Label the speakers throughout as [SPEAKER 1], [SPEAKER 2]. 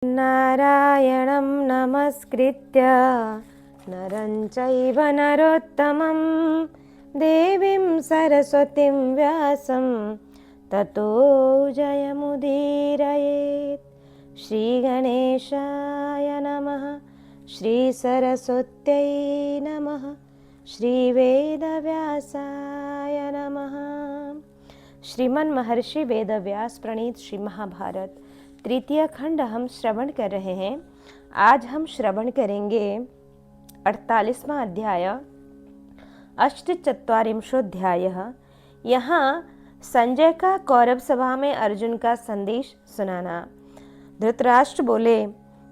[SPEAKER 1] नारायणं नमस्कृत्य नरं चैव नरोत्तमं देवीं सरस्वतीं व्यासं ततो जयमुदीरयेत्। श्रीगणेशाय नमः, श्रीसरस्वत्यै नमः, श्रीवेदव्यासाय नमः। श्रीमन महर्षि वेदव्यास प्रणीत श्री महाभारत तृतीय खंड हम श्रवण कर रहे हैं। आज हम श्रवण करेंगे 48वां अध्याय, अष्टचत्वारिंशोऽध्यायः। यहाँ संजय का कौरव सभा में अर्जुन का संदेश सुनाना। धृतराष्ट्र बोले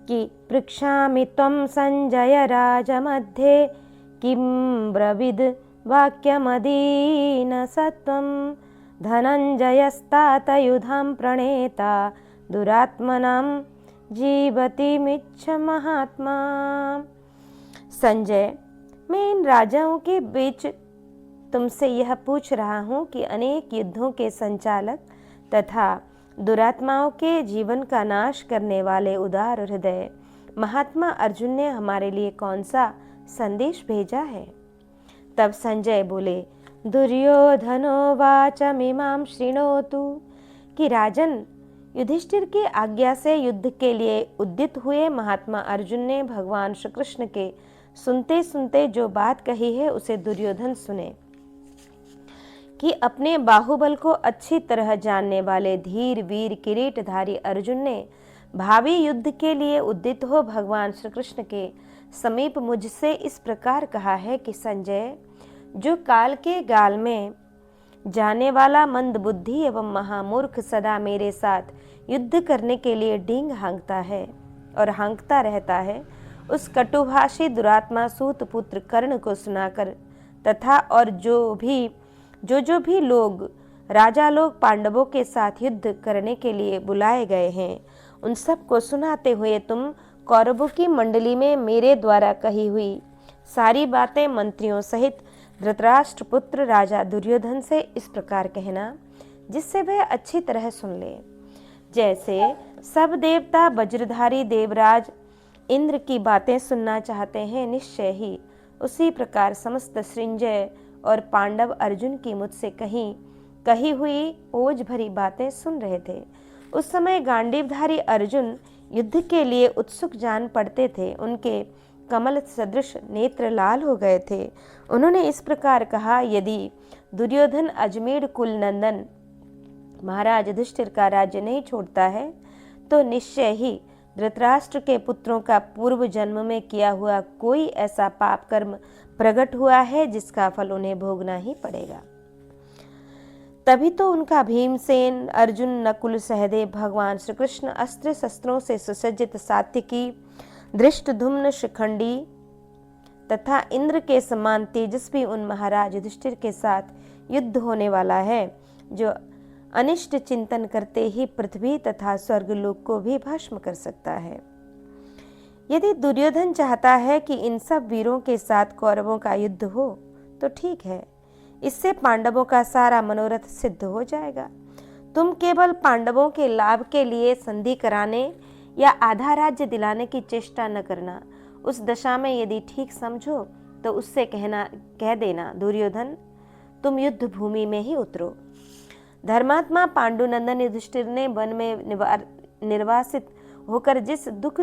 [SPEAKER 1] कि पृच्छामि त्वं संजय राजमध्ये किं ब्रवीद वाक्यमदीन सत्वं धनञ्जयस्तात युधां प्रणेता दुरात्मनां जीवतिमिच्छ महात्मा। संजय, मैं इन राजाओं के बीच तुमसे यह पूछ रहा हूँ कि अनेक युद्धों के संचालक तथा दुरात्माओं के जीवन का नाश करने वाले उदार हृदय महात्मा अर्जुन ने हमारे लिए कौन सा संदेश भेजा है। तब संजय बोले, दुर्योधनो वाचमिमां शृणोतु, कि राजन, युधिष्ठिर की आज्ञा से युद्ध के लिए उद्यत हुए महात्मा अर्जुन ने भगवान श्री कृष्ण के सुनते सुनते जो बात कही है उसे दुर्योधन सुने। कि अपने बाहुबल को अच्छी तरह जानने वाले धीर वीर किरीटधारी अर्जुन ने भावी युद्ध के लिए उद्यत हो भगवान श्री कृष्ण के समीप मुझसे इस प्रकार कहा है कि संजय, जो काल के गाल में जाने वाला मंद बुद्धि एवं महामूर्ख सदा मेरे साथ युद्ध करने के लिए डींग हाँकता है और हाँकता रहता है, उस कटुभाषी दुरात्मा सूत पुत्र कर्ण को सुनाकर तथा और जो भी लोग राजा लोग पांडवों के साथ युद्ध करने के लिए बुलाए गए हैं, उन सब को सुनाते हुए तुम कौरवों की मंडली में मेरे द्वारा कही हुई सारी बातें मंत्रियों सहित धृतराष्ट्र पुत्र राजा दुर्योधन से इस प्रकार कहना, जिससे वह अच्छी तरह सुन ले। जैसे सब देवता वज्रधारी देवराज इंद्र की बातें सुनना चाहते हैं, निश्चय ही उसी प्रकार समस्त सृंजय और पांडव अर्जुन की मुझसे कही हुई ओज भरी बातें सुन रहे थे। उस समय गांडीवधारी अर्जुन युद्ध के लिए उत्सुक जान पड़ते थे। उनके कमल सदृश नेत्र लाल हो गए थे। उन्होंने इस प्रकार कहा, यदि दुर्योधन अजमेर कुल नंदन महाराज युधिष्ठिर का राज्य नहीं छोड़ता है तो निश्चय ही धृतराष्ट्र के पुत्रों का पूर्व जन्म में किया हुआ कोई ऐसा पाप कर्म प्रकट हुआ है जिसका फल उन्हें भोगना ही पड़ेगा। तभी तो उनका भीमसेन, अर्जुन, नकुल, सहदेव, भगवान श्री कृष्ण अस्त्र शस्त्रों से सुसज्जित सात्यकी, धृष्टद्युम्न, शिखंडी तथा इंद्र के समान तेजस्वी उन महाराज युधिष्ठिर के साथ युद्ध होने वाला है, जो अनिष्ट चिंतन करते ही पृथ्वी तथा स्वर्गलोक को भी भस्म कर सकता है। यदि दुर्योधन चाहता है कि इन सब वीरों के साथ कौरवों का युद्ध हो तो ठीक है, इससे पांडवों का सारा मनोरथ सिद्ध हो जाएगा। तुम केवल पांडवों के लाभ के लिए संधि कराने या आधा राज्य दिलाने की चेष्टा न करना। उस दशा में यदि ठीक समझो तो उससे कह देना, दुर्योधन, तुम युद्ध भूमि में ही उतरो। धर्मात्मा पांडुनंदन युधिष्ठिर ने वन में निर्वासित होकर जिस दुख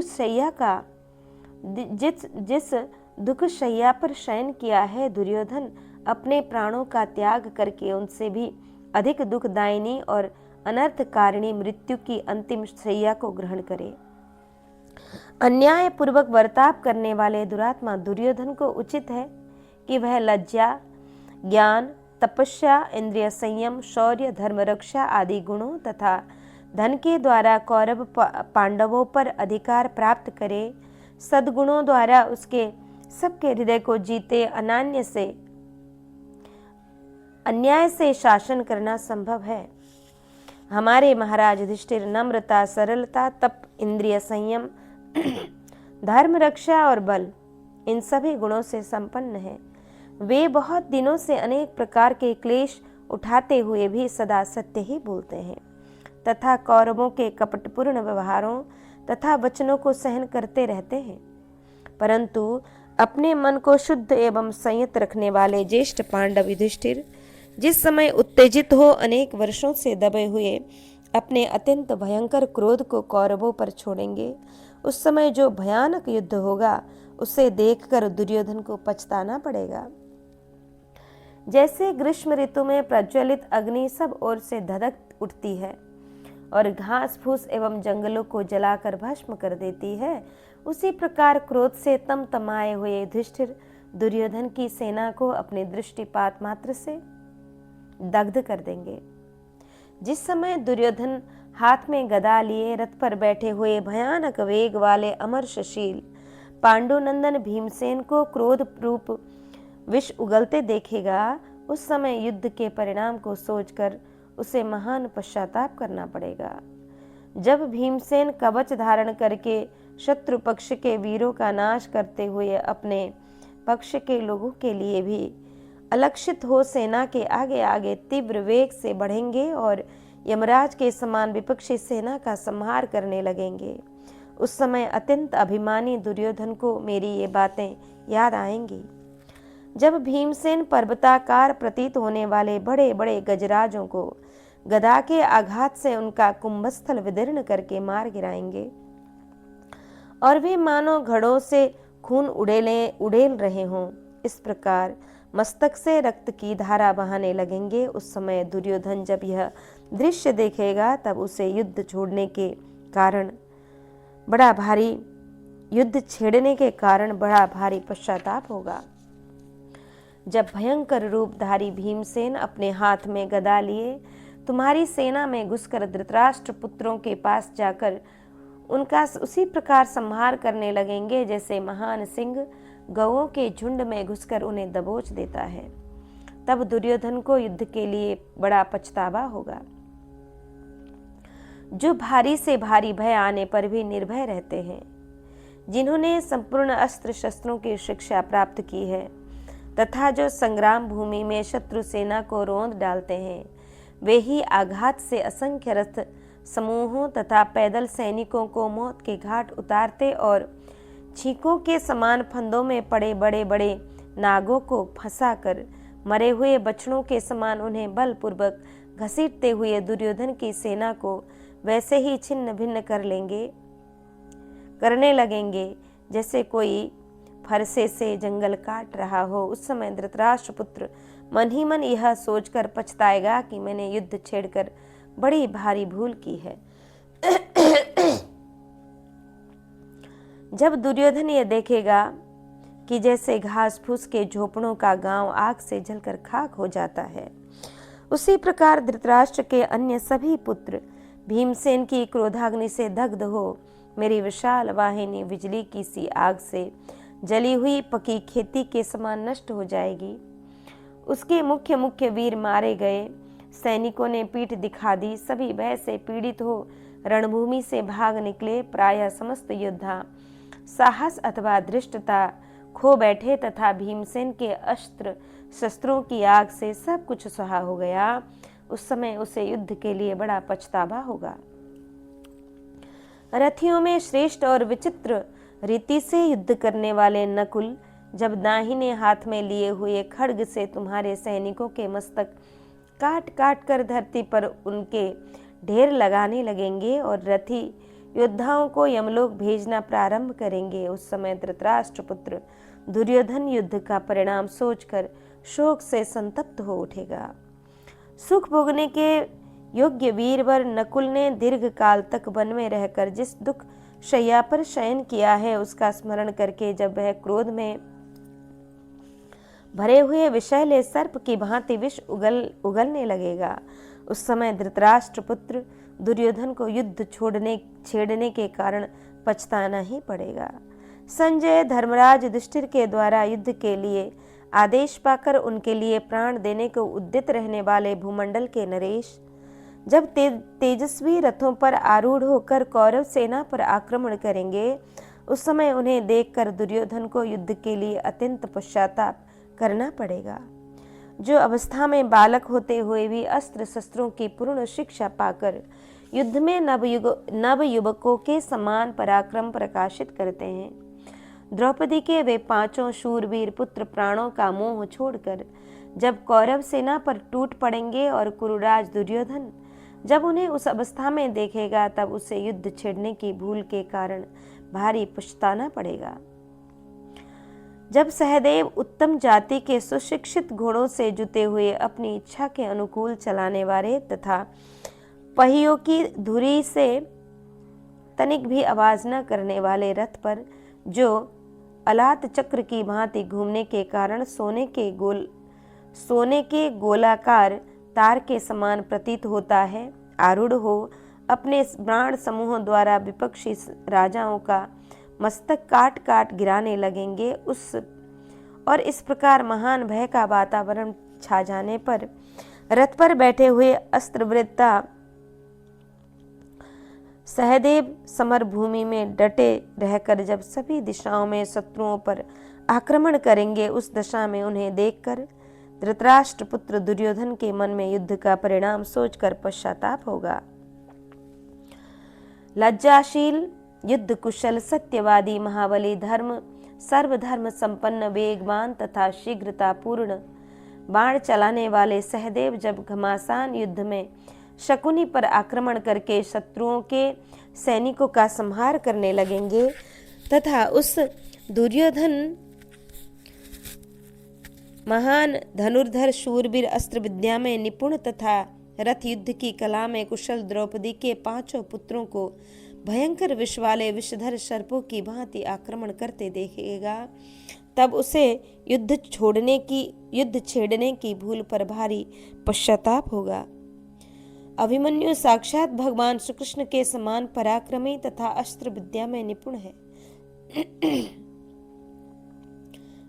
[SPEAKER 1] शैया पर शयन किया है, दुर्योधन अपने प्राणों का त्याग करके उनसे भी अधिक दुखदायिनी और अनर्थकारिणी मृत्यु की अंतिम शैया को ग्रहण करे। अन्याय पूर्वक बर्ताव करने वाले दुरात्मा दुर्योधन को उचित है कि वह लज्जा, ज्ञान, तपस्या, इंद्रिय संयम, शौर्य, धर्म रक्षा आदि गुणों तथा धन के द्वारा कौरव पांडवों पर अधिकार प्राप्त करे। सद्गुणों द्वारा उसके सबके हृदय को जीते। अन्याय से शासन करना संभव है। हमारे महाराज युधिष्ठिर नम्रता, सरलता, तप, इंद्रिय संयम, धर्म रक्षा और बल, इन सभी गुणों से संपन्न है। वे बहुत दिनों से अनेक प्रकार के क्लेश उठाते हुए भी सदा सत्य ही बोलते हैं तथा कौरवों के कपटपूर्ण व्यवहारों तथा वचनों को सहन करते रहते हैं, परंतु अपने मन को शुद्ध एवं संयत रखने वाले ज्येष्ठ पांडव युधिष्ठिर जिस समय उत्तेजित हो अनेक वर्षों से दबे हुए अपने अत्यंत भयंकर क्रोध को कौरवों पर छोड़ेंगे, उस समय जो भयानक युद्ध होगा उसे देखकर दुर्योधन को पछताना पड़ेगा। जैसे ग्रीष्म ऋतु में प्रज्वलित अग्नि सब ओर से धधक उठती है और घास फूस एवं जंगलों को जलाकर भस्म कर देती है, उसी प्रकार क्रोध से तमतमाए हुए युधिष्ठिर दुर्योधन की सेना को अपने दृष्टिपात मात्र से दग्ध कर देंगे। जिस समय दुर्योधन हाथ में गदा लिए रथ पर बैठे हुए भयानक वेग वाले अमरशशील पांडुनंदन भीमसेन को क्रोध रूप विष उगलते देखेगा, उस समय युद्ध के परिणाम को सोचकर उसे महान पश्चाताप करना पड़ेगा। जब भीमसेन कवच धारण करके शत्रु पक्ष के वीरों का नाश करते हुए अपने पक्ष के लोगों के लिए भी अलक्षित हो सेना के आगे आगे तीव्र वेग से बढ़ेंगे और यमराज के समान विपक्षी सेना का संहार करने लगेंगे, उस समय अत्यंत अभिमानी दुर्योधन को मेरी ये बातें याद आएंगी। जब भीमसेन पर्वताकार प्रतीत होने वाले बड़े बड़े गजराजों को गदा के आघात से उनका कुंभस्थल विदीर्ण करके मार गिराएंगे और वे मानो घड़ों से खून उड़ेल रहे हों, इस प्रकार मस्तक से रक्त की धारा बहाने लगेंगे, उस समय दुर्योधन जब यह दृश्य देखेगा तब उसे युद्ध छेड़ने के कारण बड़ा भारी पश्चाताप होगा। जब भयंकर रूपधारी भीमसेन अपने हाथ में गदा लिए तुम्हारी सेना में घुसकर धृतराष्ट्र पुत्रों के पास जाकर उनका उसी प्रकार संहार करने लगेंगे जैसे महान सिंह गौओं के झुंड में घुसकर उन्हें दबोच देता है, तब दुर्योधन को युद्ध के लिए बड़ा पछतावा होगा। जो भारी से भारी भय आने पर भी निर्भय रहते हैं, जिन्होंने संपूर्ण अस्त्र शस्त्रों की शिक्षा प्राप्त की है तथा जो संग्राम भूमि में शत्रु सेना को रोंद डालते हैं, वे ही आघात से असंख्य रथ समूहों तथा पैदल सैनिकों को मौत के घाट उतारते और छींकों के समान फंदों में पड़े बड़े बड़े नागों को फंसाकर मरे हुए बछड़ों के समान उन्हें बलपूर्वक घसीटते हुए दुर्योधन की सेना को वैसे ही छिन्न भिन्न करने लगेंगे जैसे कोई फरसे से जंगल काट रहा हो। उस समय धृतराष्ट्र पुत्र मन ही मन यह सोचकर पछताएगा कि मैंने युद्ध छेड़कर बड़ी भारी भूल की है। जब दुर्योधन यह देखेगा कि जैसे घास फूस के झोपड़ों का गांव आग से जलकर खाक हो जाता है, उसी प्रकार धृतराष्ट्र के अन्य सभी पुत्र भीमसेन की क्रोधाग्नि से दग्ध हो मेरी विशाल वाहिनी बिजली की सी आग से जली हुई पकी खेती के समान नष्ट हो जाएगी। उसके मुख्य मुख्य वीर मारे गए, सैनिकों ने पीठ दिखा दी, सभी भय से पीड़ित हो रणभूमि से भाग निकले। प्रायः समस्त योद्धा साहस अथवा धृष्टता खो बैठे तथा भीमसेन के अस्त्र शस्त्रों की आग से सब कुछ सुहा हो गया। उस समय उसे युद्ध के लिए बड़ा पछतावा होगा। रथियों में श्रेष्ठ और विचित्र रीति से युद्ध करने वाले नकुल जब दाहिने हाथ में लिए हुए खड्ग से तुम्हारे सैनिकों के मस्तक काट काट कर धरती पर उनके ढेर लगाने लगेंगे और रथी योद्धाओं को यमलोक भेजना प्रारंभ करेंगे, उस समय धृतराष्ट्र पुत्र दुर्योधन युद्ध का परिणाम सोचकर शोक से संतप्त हो उठेगा। सुख भोगने के योग्य वीरवर नकुल ने दीर्घ काल तक वन में रहकर जिस दुख शैया पर शयन किया है, उसका स्मरण करके जब वह क्रोध में भरे हुए विषैले सर्प की भांति विष उगलने लगेगा, उस समय धृतराष्ट्र पुत्र दुर्योधन को युद्ध छेड़ने के कारण पछताना ही पड़ेगा। संजय धर्मराज युधिष्ठिर के द्वारा युद्ध के लिए आदेश पाकर उनके लिए प्राण देने को उद्यत रहने वाले भूमंडल के नरेश जब तेजस्वी रथों पर आरूढ़ होकर कौरव सेना पर आक्रमण करेंगे, उस समय उन्हें देखकर दुर्योधन को युद्ध के लिए अत्यंत पश्चाताप करना पड़ेगा। जो अवस्था में बालक होते हुए भी अस्त्र शस्त्रों की पूर्ण शिक्षा पाकर युद्ध में नव युवकों के समान पराक्रम प्रकाशित करते हैं। द्रौपदी के वे पांचों शूरवीर पुत्र प्राणों का मोह छोड़कर जब कौरव सेना पर टूट पड़ेंगे और कुरुराज दुर्योधन जब उन्हें उस अवस्था में देखेगा, तब उसे युद्ध छेड़ने की भूल के कारण भारी पछताना पड़ेगा। जब सहदेव उत्तम जाति के सुशिक्षित घोड़ों से जुते हुए अपनी इच्छा के अनुकूल चलाने वाले तथा पहियों की धुरी से तनिक भी आवाज न करने वाले रथ पर जो अलात चक्र की भांति घूमने के कारण सोने के गोलाकार तार के समान प्रतीत होता है, आरूढ़ हो अपने बाण समूहों द्वारा विपक्षी राजाओं का मस्तक काट काट गिराने लगेंगे। और इस प्रकार महान भय का वातावरण छा जाने पर रथ पर बैठे हुए अस्त्रवृत्ता सहदेव समर भूमि में डटे रहकर जब सभी दिशाओं में शत्रुओं पर आक्रमण करेंगे, उस दशा में उन्हें देखकर धृतराष्ट्र पुत्र दुर्योधन के मन में युद्ध का परिणाम सोचकर पश्चाताप होगा। लज्जाशील युद्ध कुशल सत्यवादी महाबली सर्वधर्म संपन्न वेगवान तथा शीघ्रतापूर्ण बाण चलाने वाले सहदेव जब घमासान युद्ध में शकुनी पर आक्रमण करके शत्रुओं के सैनिकों का संहार करने लगेंगे तथा उस दुर्योधन महान धनुर्धर शूरवीर अस्त्र विद्या में निपुण तथा रथ युद्ध की कला में कुशल द्रौपदी के पांचों पुत्रों को भयंकर विष वाले विषधर सर्पों की भांति आक्रमण करते देखेगा, तब उसे युद्ध छेड़ने की भूल पर भारी पश्चाताप होगा। अभिमन्यु साक्षात भगवान श्री कृष्ण के समान पराक्रमी तथा अस्त्र विद्या में निपुण है।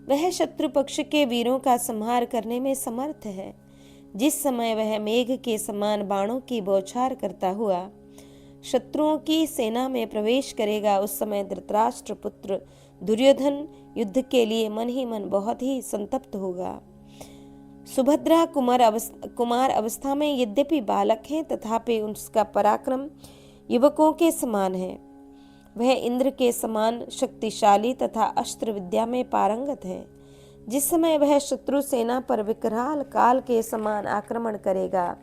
[SPEAKER 1] वह शत्रु पक्ष के वीरों का संहार करने में समर्थ है। जिस समय वह मेघ के समान बाणों की बौछार करता हुआ शत्रुओं की सेना में प्रवेश करेगा, उस समय धृतराष्ट्र पुत्र दुर्योधन युद्ध के लिए मन ही मन बहुत ही संतप्त होगा। सुभद्रा कुमार अवस्था में यद्यपि बालक हैं, तथापि उसका पराक्रम युवकों के समान है। वह इंद्र के समान शक्तिशाली तथा अस्त्र विद्या में पारंगत है। जिस समय वह शत्रु सेना पर विकराल काल के समान आक्रमण करेगा,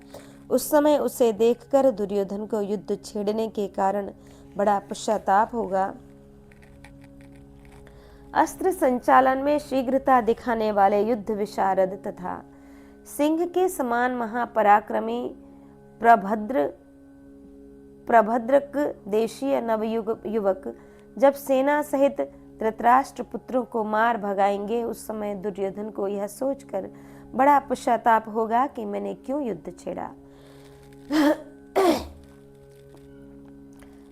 [SPEAKER 1] उस समय उसे देखकर दुर्योधन को युद्ध छेड़ने के कारण बड़ा पश्चाताप होगा। अस्त्र संचालन में शीघ्रता दिखाने वाले युद्ध विशारद तथा सिंह के समान महापराक्रमी प्रभद्रक देशीय नवयुवक जब सेना सहित धृतराष्ट्र पुत्रों को मार भगाएंगे, उस समय दुर्योधन को यह सोचकर बड़ा पश्चाताप होगा कि मैंने क्यों युद्ध छेड़ा।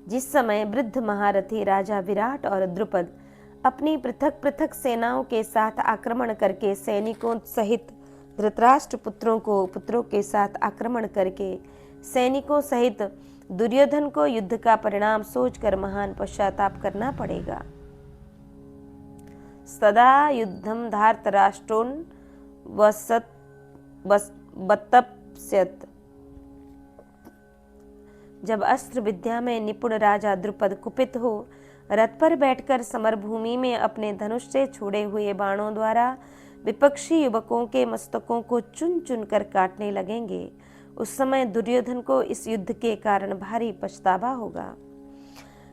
[SPEAKER 1] जिस समय वृद्ध महारथी राजा विराट और द्रुपद अपनी पृथक पृथक सेनाओं के साथ आक्रमण करके सैनिकों सहित धृतराष्ट्र पुत्रों के साथ आक्रमण करके सैनिकों सहित दुर्योधन को युद्ध का परिणाम सोचकर महान पश्चाताप करना पड़ेगा। सदा युद्धम धार्तराष्ट्रोन बतप्स्यत। जब अस्त्र विद्या में निपुण राजा द्रुपद कुपित हो रथ पर बैठकर समरभूमि में अपने धनुष से छोड़े हुए बाणों द्वारा विपक्षी युवकों के मस्तकों को चुन चुन कर काटने लगेंगे, उस समय दुर्योधन को इस युद्ध के कारण भारी पछतावा होगा।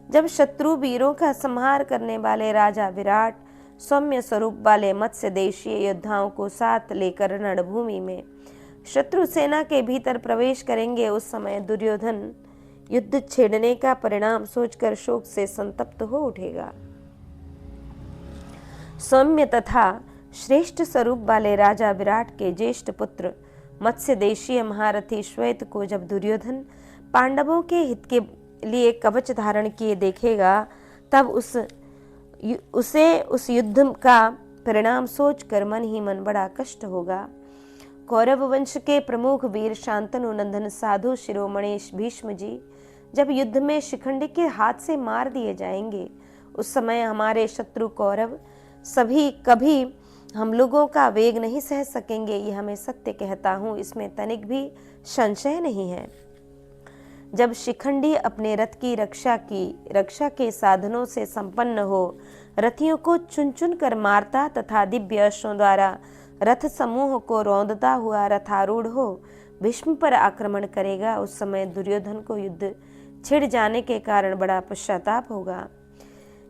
[SPEAKER 1] जब शत्रु वीरों का संहार करने वाले राजा विराट सौम्य स्वरूप वाले मत्स्य देशीय योद्धाओं को साथ लेकर रणभूमि में शत्रु सेना के भीतर प्रवेश करेंगे, उस समय दुर्योधन युद्ध छेड़ने का परिणाम सोचकर शोक से संतप्त हो उठेगा। सौम्य तथा श्रेष्ठ स्वरूप वाले राजा विराट के ज्येष्ठ पुत्र मत्स्य देशीय महारथी श्वेत को जब दुर्योधन पांडवों के हित के लिए कवच धारण किए देखेगा, तब उसे उस युद्ध का परिणाम सोचकर मन ही मन बड़ा कष्ट होगा। कौरव वंश के प्रमुख वीर शांतनु नंदन साधु शिरोमणि भीष्म जी जब युद्ध में शिखंडी के हाथ से मार दिए जाएंगे, उस समय हमारे शत्रु कौरव सभी कभी हम लोगों का वेग नहीं सह सकेंगे। यह मैं सत्य कहता हूँ, इसमें तनिक भी संशय नहीं है। जब शिखंडी अपने रथ की रक्षा के साधनों से संपन्न हो रथियों को चुन चुन कर मारता तथा दिव्य अश्वों द्वारा रथ समूह को रौंदता हुआ रथारूढ़ हो भीष्म पर आक्रमण करेगा, उस समय दुर्योधन को युद्ध छिड़ जाने के कारण बड़ा पश्चाताप होगा।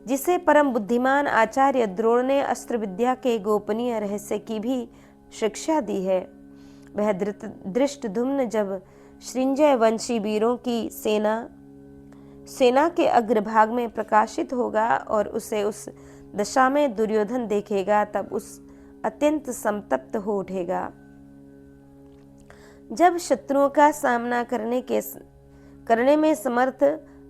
[SPEAKER 1] जिसे परम बुद्धिमान आचार्य द्रोण ने अस्त्र विद्या के गोपनीय रहस्य की भी शिक्षा दी है, वह धृष्टद्युम्न जब श्रृंजय वंशी वीरों की सेना के अग्रभाग में प्रकाशित होगा और उसे उस दशा में दुर्योधन देखेगा, तब उस अत्यंत संतप्त हो उठेगा। जब शत्रुओं का सामना करने में समर्थ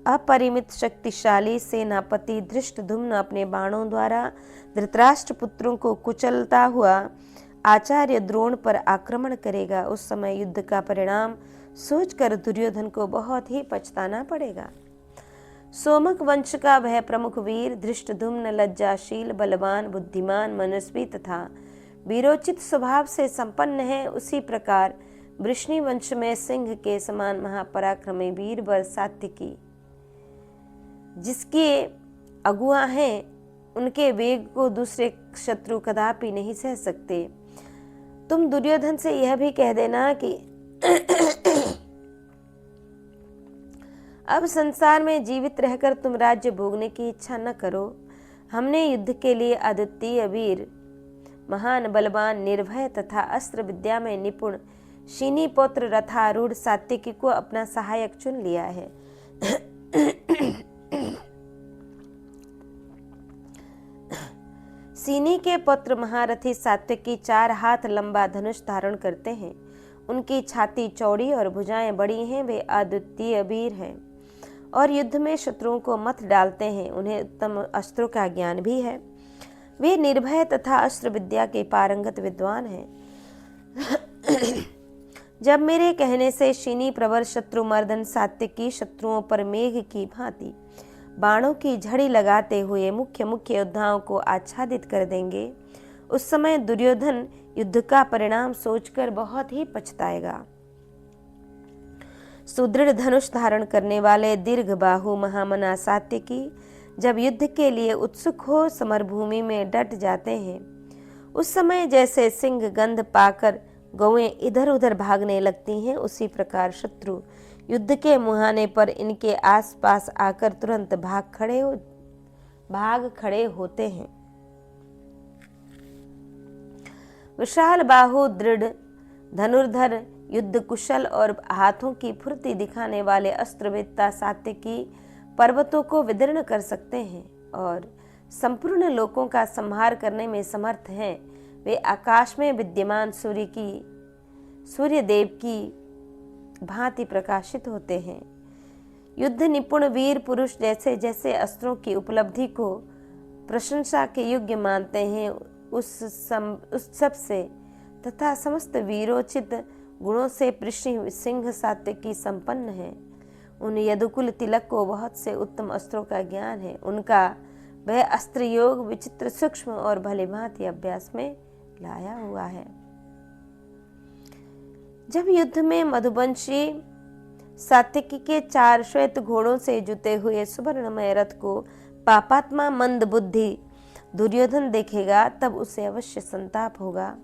[SPEAKER 1] अपरिमित शक्तिशाली सेनापति धृष्टद्युम्न अपने बाणों द्वारा धृतराष्ट्र पुत्रों को कुचलता हुआ आचार्य द्रोण पर आक्रमण करेगा, उस समय युद्ध का परिणाम सोचकर दुर्योधन को बहुत ही पछताना पड़ेगा। सोमक वंश का वह प्रमुख वीर धृष्टद्युम्न लज्जाशील, बलवान, बुद्धिमान, मनस्वी तथा वीरोचित स्वभाव से संपन्न है। उसी प्रकार वृष्णि वंश में सिंह के समान महापराक्रमी वीर व सात्विकी जिसके अगुआ हैं, उनके वेग को दूसरे शत्रु कदापि नहीं सह सकते। तुम दुर्योधन से यह भी कह देना कि अब संसार में जीवित रहकर तुम राज्य भोगने की इच्छा न करो। हमने युद्ध के लिए अद्वितीय वीर, महान, बलवान, निर्भय तथा अस्त्र विद्या में निपुण शीनी पौत्र रथारूढ़ सात्विकी को अपना सहायक चुन लिया है। सीनी के पुत्र महारथी सात्विकी 4 हाथ लंबा धनुष धारण करते हैं। उनकी छाती चौड़ी और भुजाएं बड़ी हैं। वे अद्वितीय वीर हैं और युद्ध में शत्रुओं को मत डालते हैं। उन्हें उत्तम अस्त्रों का ज्ञान भी है। वे निर्भय तथा अस्त्र विद्या के पारंगत विद्वान हैं। जब मेरे कहने से शीनी प्रवर शत्रु मर्दन सात्विकी शत्रुओं पर मेघ की भांति बाणों की झड़ी लगाते हुए मुख्य योद्धाओं को आच्छादित कर देंगे, उस समय दुर्योधन युद्ध का परिणाम सोचकर बहुत ही पछताएगा। सुदृढ़ धनुष धारण करने वाले दीर्घ बाहु महामना सात्विकी जब युद्ध के लिए उत्सुक हो समरभूमि में डट जाते हैं, उस समय जैसे सिंह गंध पाकर गौएं इधर उधर भागने लगती हैं, उसी प्रकार शत्रु युद्ध के मुहाने पर इनके आसपास आकर तुरंत भाग खड़े होते हैं। विशाल बाहु, दृढ़ धनुर्धर, युद्ध कुशल और हाथों की फुर्ती दिखाने वाले अस्त्रवेत्ता सात्विकी पर्वतों को विदीर्ण कर सकते हैं और संपूर्ण लोकों का संहार करने में समर्थ हैं। वे आकाश में विद्यमान सूर्यदेव की भांति प्रकाशित होते हैं। युद्ध निपुण वीर पुरुष जैसे जैसे अस्त्रों की उपलब्धि को प्रशंसा के योग्य मानते हैं, उस सब से तथा समस्त वीरोचित गुणों से पृष्ठ सिंह सात्विकी संपन्न है। उन यदुकुल तिलक को बहुत से उत्तम अस्त्रों का ज्ञान है। उनका वह अस्त्र योग विचित्र, सूक्ष्म और भली भांति अभ्यास में लाया हुआ है। जब युद्ध में मधुवंशी सात्विकी के 4 श्वेत घोड़ों से जुते हुए सुवर्णमय रथ को पापात्मा मंद बुद्धि दुर्योधन देखेगा, तब उसे अवश्य संताप होगा।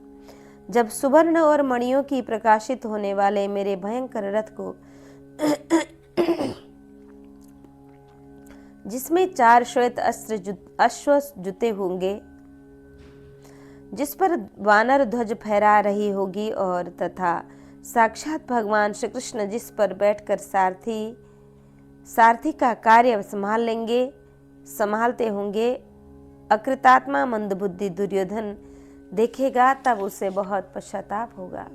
[SPEAKER 1] जब सुवर्ण और मणियों की प्रकाशित होने वाले मेरे भयंकर रथ को जिसमें 4 श्वेत अश्व जुते होंगे, जिस पर वानर ध्वज फहरा रही होगी और तथा साक्षात भगवान श्री कृष्ण जिस पर बैठकर सारथी का कार्य संभालते होंगे, अकृतात्मा मंदबुद्धि दुर्योधन देखेगा, तब उसे बहुत पश्चाताप होगा।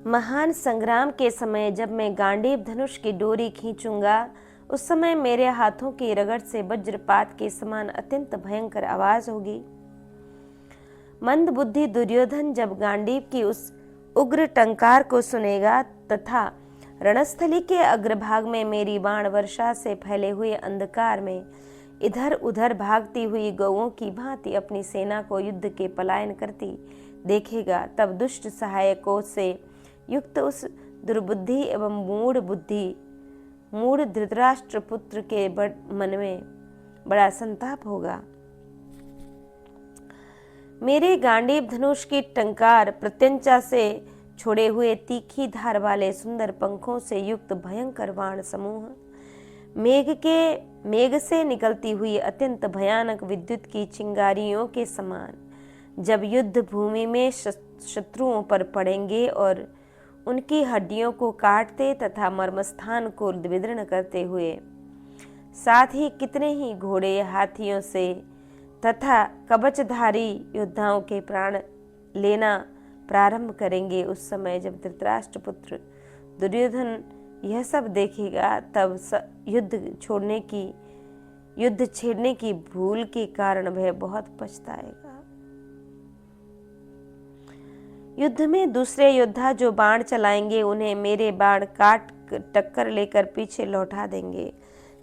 [SPEAKER 1] महान संग्राम के समय जब मैं गांडीव धनुष की डोरी खींचूंगा, उस समय मेरे हाथों की रगड़ से वज्रपात के समान अत्यंत भयंकर आवाज होगी। मंदबुद्धि दुर्योधन जब गांडीव की उस उग्र टंकार को सुनेगा तथा रणस्थली के अग्रभाग में मेरी बाण वर्षा से फैले हुए अंधकार में इधर उधर भागती हुई गौओं की भांति अपनी सेना को युद्ध के पलायन करती देखेगा, तब दुष्ट सहायकों से युक्त उस दुर्बुद्धि एवं मूढ़ बुद्धि मूढ़ धृतराष्ट्र पुत्र के मन में बड़ा संताप होगा। मेरे गांडीव धनुष की टंकार प्रत्यंचा से छोड़े हुए तीखी धार वाले सुंदर पंखों से युक्त भयंकर बाण समूह, मेघ से निकलती हुई अत्यंत भयानक विद्युत की चिंगारियों के समान जब युद्ध भूमि में शत्रुओं पर पड़ेंगे और उनकी हड्डियों को काटते तथा मर्मस्थान को विदीर्ण करते हुए, साथ ही कितने ही घोड़े हाथियों से तथा कवचधारी योद्धाओं के प्राण लेना प्रारंभ करेंगे, उस समय जब धृतराष्ट्र पुत्र दुर्योधन यह सब देखेगा तब युद्ध छेड़ने की भूल के कारण वह बहुत पछताएगा। युद्ध में दूसरे योद्धा जो बाण चलाएंगे उन्हें मेरे बाण काट टक्कर लेकर पीछे लौटा देंगे।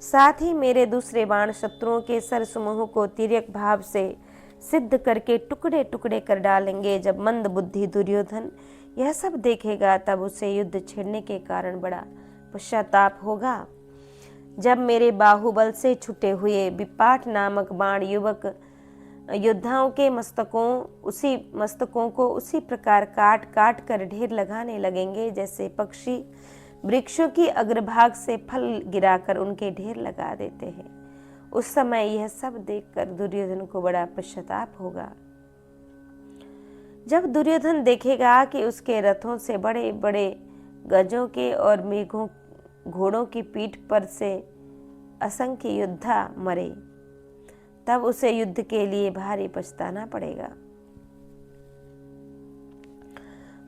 [SPEAKER 1] साथ ही मेरे दूसरे बाण शत्रुओं के सरसमूह को तिर्यक भाव से सिद्ध करके टुकड़े टुकड़े कर डालेंगे। जब मंद बुद्धि दुर्योधन यह सब देखेगा तब उसे युद्ध छेड़ने के कारण बड़ा पश्चाताप होगा। जब मेरे बाहुबल से छुटे हुए विपाट नामक बाण युवक योद्धाओं के मस्तकों को उसी प्रकार काट काट कर ढेर लगाने लगेंगे जैसे पक्षी वृक्षों की अग्रभाग से फल गिराकर उनके ढेर लगा देते हैं। उस समय यह सब देखकर दुर्योधन को बड़ा पश्चाताप होगा। जब दुर्योधन देखेगा कि उसके रथों से बड़े बड़े गजों के और घोड़ों की पीठ पर से असंख्य योद्धा मरे, तब उसे युद्ध के लिए भारी पछताना पड़ेगा।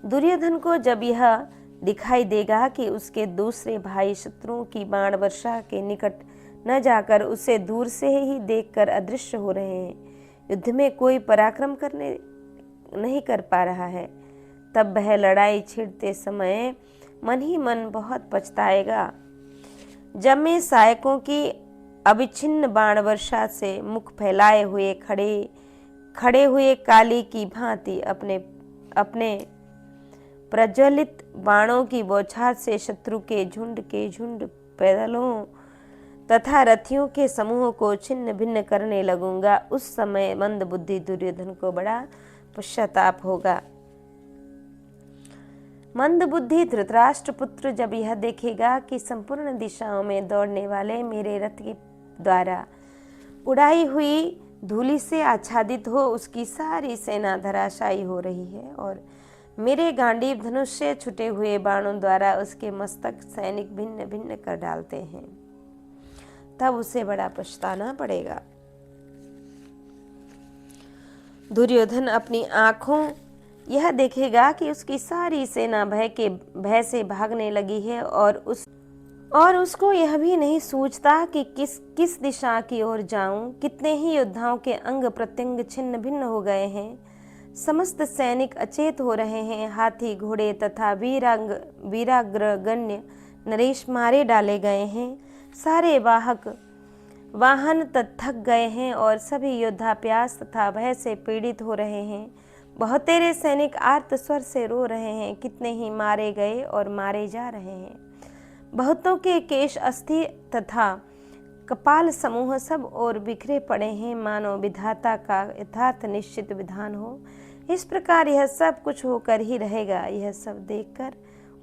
[SPEAKER 1] दुर्योधन को जब यह दिखाई देगा कि उसके दूसरे भाई शत्रुओं की बाण वर्षा के निकट न जाकर उसे दूर से ही देखकर अदृश्य हो रहे हैं, युद्ध में कोई पराक्रम नहीं कर पा रहा है, तब वह लड़ाई छिड़ते समय मन ही मन बहुत पछताएगा। जब मैं सहायकों की अविच्छिन्न बाण वर्षा से मुख फैलाए हुए खड़े हुए काली की भांति अपने प्रज्वलित बाणों की बौछार से शत्रु के झुंड पैदलों तथा रथियों के समूह को छिन्न भिन्न करने लगूंगा, उस समय मंद बुद्धि दुर्योधन को बड़ा पश्चाताप होगा। मंद बुद्धि धृतराष्ट्र पुत्र जब यह देखेगा कि संपूर्ण दिशाओं में दौड़ने वाले मेरे रथ के द्वारा उड़ाई हुई धूलि से आच्छादित हो उसकी सारी सेना धराशायी हो रही है और मेरे गांडीव धनुष से छुटे हुए बाणों द्वारा उसके मस्तक सैनिक भिन्न भिन्न कर डालते हैं, तब उसे बड़ा पछताना पड़ेगा। दुर्योधन अपनी आंखों यह देखेगा कि उसकी सारी सेना भय से भागने लगी है और उसको यह भी नहीं सूझता कि किस दिशा की ओर जाऊं। कितने ही योद्धाओं के अंग प्रत्यंग छिन्न भिन्न हो गए हैं, समस्त सैनिक अचेत हो रहे हैं, हाथी घोड़े तथा वीराग्रगण्य नरेश मारे डाले गए हैं, सारे वाहन थक गए हैं और सभी योद्धा प्यास तथा भय से पीड़ित हो रहे हैं। बहुतेरे सैनिक आर्त स्वर से रो रहे हैं, कितने ही मारे गए और मारे जा रहे हैं। बहुतों के केश अस्थि तथा कपाल समूह सब और बिखरे पड़े हैं, मानो विधाता का यथार्थ निश्चित विधान हो। इस प्रकार यह सब कुछ होकर ही रहेगा। यह सब देखकर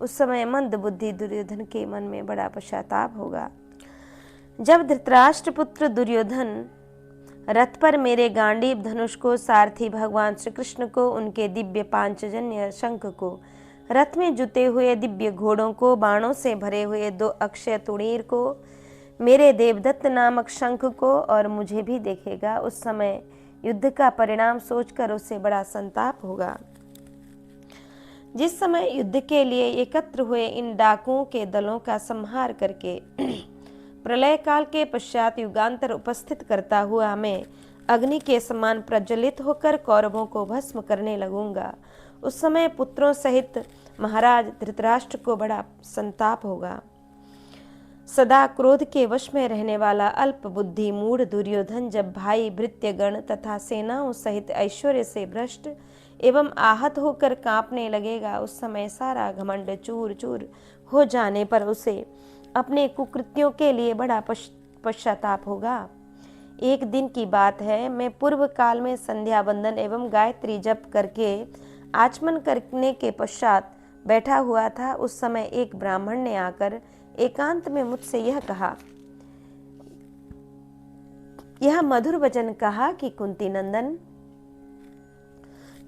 [SPEAKER 1] उस समय मंद बुद्धि दुर्योधन के मन में बड़ा पश्चाताप होगा। जब धृतराष्ट्र पुत्र दुर्योधन रथ पर मेरे गांडीव धनुष को, सारथी भगवान श्री कृष्ण को, उनके दिव्य पांचजन्य शंख को, रथ में जुते हुए दिव्य घोड़ों को, बाणों से भरे हुए 2 अक्षय तुणीर को, मेरे देवदत्त नामक शंख को और मुझे भी देखेगा, उस समय युद्ध का परिणाम सोचकर उसे बड़ा संताप होगा। जिस समय युद्ध के लिए एकत्र हुए इन डाकुओं के दलों का संहार करके प्रलय काल के पश्चात युगांतर उपस्थित करता हुआ मैं अग्नि के समान प्रज्वलित होकर कौरवों को भस्म करने लगूंगा, उस समय पुत्रों सहित महाराज धृतराष्ट्र को बड़ा संताप होगा। सदा क्रोध के वश में रहने वाला अल्प बुद्धि मूढ़ दुर्योधन जब भाई भृत्यगण तथा सेनाओं सहित ऐश्वर्य से भ्रष्ट एवं आहत होकर कांपने लगेगा, उस समय सारा घमंड चूर चूर हो जाने पर उसे अपने कुकृत्यों के लिए बड़ा पश्चाताप होगा। एक दिन की बात है, मैं पूर्व काल में संध्या बंदन एवं गायत्री जप करके आचमन करने के पश्चात बैठा हुआ था। उस समय एक ब्राह्मण ने आकर एकांत में मुझसे यह कहा, यह मधुर वचन कहा कि कुंती नंदन,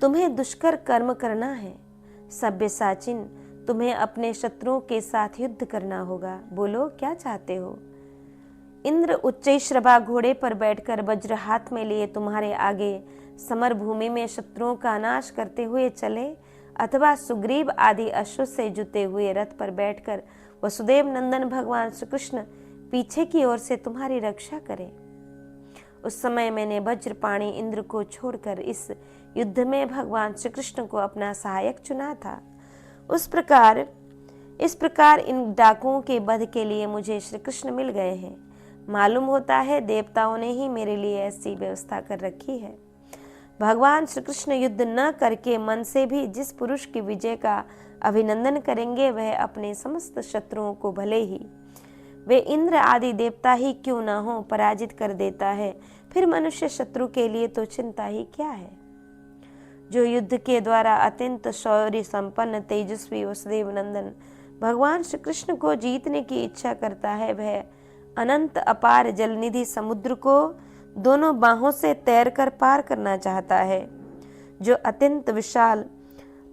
[SPEAKER 1] तुम्हें दुष्कर कर्म करना है। सब्यसाचिन, तुम्हें अपने शत्रुओं के साथ युद्ध करना होगा। बोलो क्या चाहते हो? इंद्र उच्चैश्रवा घोड़े पर बैठकर वज्र हाथ में लिए तुम्हारे आगे समर भूमि में शत्रुओं का नाश करते हुए चले, अथवा सुग्रीव आदि अश्व से जुते हुए रथ पर बैठकर वसुदेव नंदन भगवान श्री कृष्ण पीछे की ओर से तुम्हारी रक्षा करें। उस समय मैंने वज्रपाणी इंद्र को छोड़कर इस युद्ध में भगवान श्री कृष्ण को अपना सहायक चुना था। इस प्रकार इन डाकुओं के वध के लिए मुझे श्री कृष्ण मिल गए हैं। मालूम होता है देवताओं ने ही मेरे लिए ऐसी व्यवस्था कर रखी है। भगवान श्री कृष्ण युद्ध न करके मन से भी जिस पुरुष की विजय का अभिनंदन करेंगे, वह अपने समस्त शत्रुओं को भले ही वे इंद्र आदि देवता ही क्यों न हो पराजित कर देता है। फिर मनुष्य शत्रु के लिए तो चिंता ही क्या है। जो युद्ध के द्वारा अत्यंत शौर्य संपन्न तेजस्वी वसुदेव नंदन भगवान श्री कृष्ण को जीतने की इच्छा करता है, वह अनंत अपार जलनिधि समुद्र को दोनों बाहों से तैरकर पार करना चाहता है। जो अत्यंत विशाल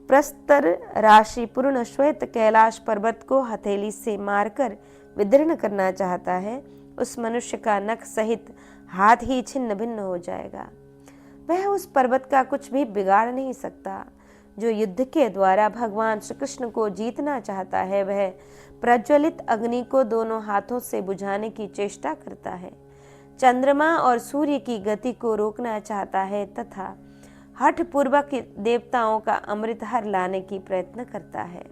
[SPEAKER 1] प्रस्तर राशि पूर्ण श्वेत कैलाश पर्वत को हथेली से मारकर विदीर्ण करना चाहता है, उस मनुष्य का नख सहित हाथ ही छिन्न भिन्न हो जाएगा। वह उस पर्वत का कुछ भी बिगाड़ नहीं सकता। जो युद्ध के द्वारा भगवान श्री कृष्ण को जीतना चाहता है, वह प्रज्वलित अग्नि को दोनों हाथों से बुझाने की चेष्टा करता है, चंद्रमा और सूर्य की गति को रोकना चाहता है तथा हठ पूर्वक देवताओं का अमृत हर लाने की प्रयत्न करता है।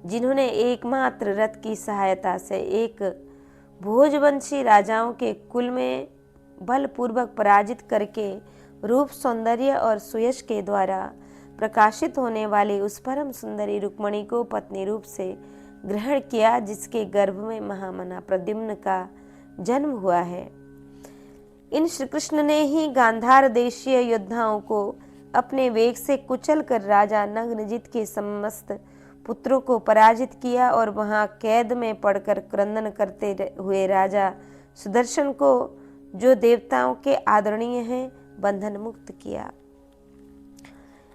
[SPEAKER 1] जिन्होंने एकमात्र रथ की सहायता से एक भोजवंशी राजाओं के कुल में बलपूर्वक पराजित करके रूप सौंदर्य और सुयश के द्वारा प्रकाशित होने वाली उस परम सुंदरी रुक्मणी को पत्नी रूप से ग्रहण किया, जिसके गर्भ में महामना प्रद्युम्न का जन्म हुआ है। इन श्री कृष्ण ने ही गांधार देशीय योद्धाओं को अपने वेग से कुचल कर राजा नग्नजित के समस्त पुत्रों को पराजित किया और वहां कैद में पड़कर क्रंदन करते हुए राजा सुदर्शन को, जो देवताओं के आदरणीय हैं, बंधन मुक्त किया।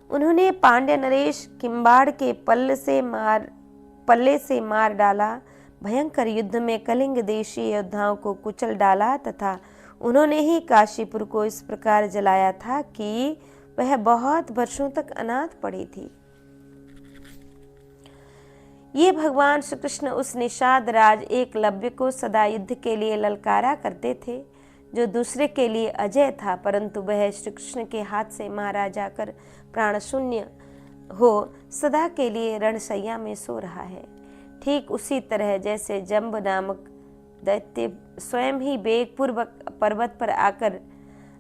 [SPEAKER 1] उन्होंने पांड्य नरेश किम्बाड़ के पल्ले से मार डाला। भयंकर युद्ध में कलिंग देशी योद्धाओं को कुचल डाला तथा उन्होंने ही काशीपुर को इस प्रकार जलाया था कि वह बहुत वर्षों तक अनाथ पड़ी थी। ये भगवान श्री कृष्ण उस निषाद राज एकलव्य को सदा युद्ध के लिए ललकारा करते थे, जो दूसरे के लिए अजय था, परंतु वह श्री कृष्ण के हाथ से मारा जाकर प्राण शून्य हो सदा के लिए रणशैया में सो रहा है। ठीक उसी तरह जैसे जम्ब नामक दैत्य स्वयं ही वेग पूर्वक पर्वत पर आकर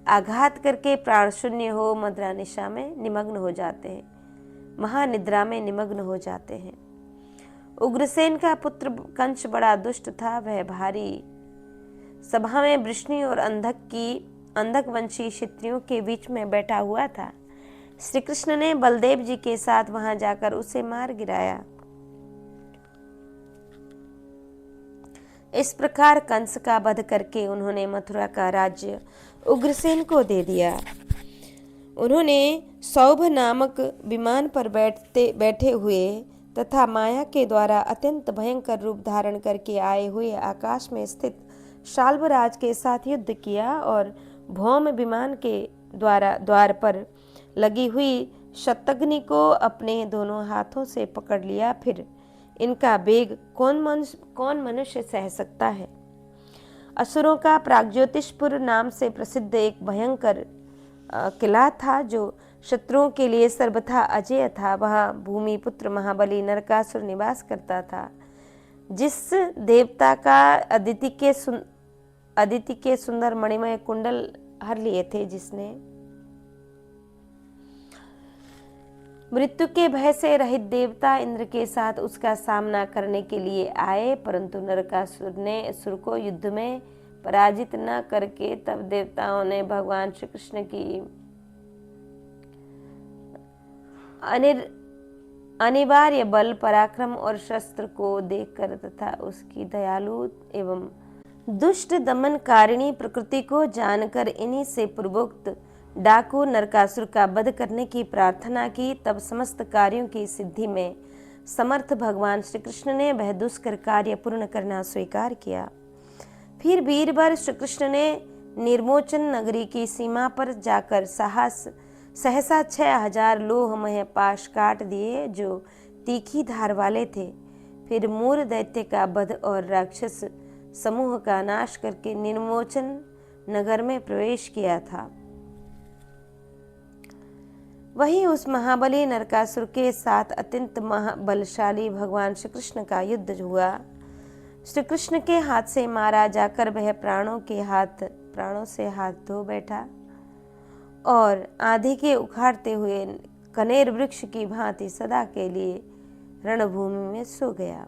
[SPEAKER 1] आघात करके प्राण शून्य हो मद्रा निशा में निमग्न हो जाते हैं, महानिद्रा में निमग्न हो जाते हैं। उग्रसेन का पुत्र कंस बड़ा दुष्ट था। वह भारी सभा में वृष्णि और अंधक वंशी क्षत्रियों के बीच में बैठा हुआ था। श्री कृष्ण ने बलदेव जी के साथ वहां जाकर उसे मार गिराया। इस प्रकार कंस का वध करके उन्होंने मथुरा का राज्य उग्रसेन को दे दिया। उन्होंने सौभ नामक विमान पर बैठे हुए तथा माया के द्वारा अत्यंत भयंकर रूप धारण करके आए हुए आकाश में स्थित शाल्वराज के साथ युद्ध किया और भौम विमान के द्वार पर लगी हुई शतग्नि को अपने दोनों हाथों से पकड़ लिया। फिर इनका वेग कौन मनुष्य सह सकता है। असुरों का प्राग्ज्योतिषपुर नाम से प्रसिद्ध एक भयंकर किला था, जो शत्रुओं के लिए सर्वथा अजेय था। वहाँ भूमिपुत्र महाबली नरकासुर निवास करता था, जिस देवता का अदिति के सुंदर मणिमय कुंडल हर लिए थे, मृत्यु के भय से रहित देवता इंद्र के साथ उसका सामना करने के लिए आए, परंतु नरकासुर ने असुर को युद्ध में पराजित न करके तब देवताओं ने भगवान श्री कृष्ण की अनिवार्य बल, पराक्रम और शस्त्र को देखकर तथा उसकी दयालु एवं दुष्ट दमनकारिणी प्रकृति को जानकर इन्हीं से पूर्वोक्त डाकू नरकासुर का वध करने की प्रार्थना की। तब समस्त कार्यों की सिद्धि में समर्थ भगवान श्री कृष्ण ने वह दुष्कर कार्य पूर्ण करना स्वीकार किया। फिर वीरवर श्री कृष्ण ने निर्मोचन नगरी की सीमा पर जाकर सहसा 6000 लोहमय पाश काट दिए जो तीखी धार वाले थे। फिर मूर दैत्य का वध और राक्षस समूह का नाश करके निर्मोचन नगर में प्रवेश किया था। वहीं उस महाबली नरकासुर के साथ अत्यंत महाबलशाली भगवान श्री कृष्ण का युद्ध हुआ। श्री कृष्ण के हाथ से मारा जाकर वह प्राणों से हाथ धो बैठा और आंधी के उखाड़ते हुए कनेर वृक्ष की भांति सदा के लिए रणभूमि में सो गया।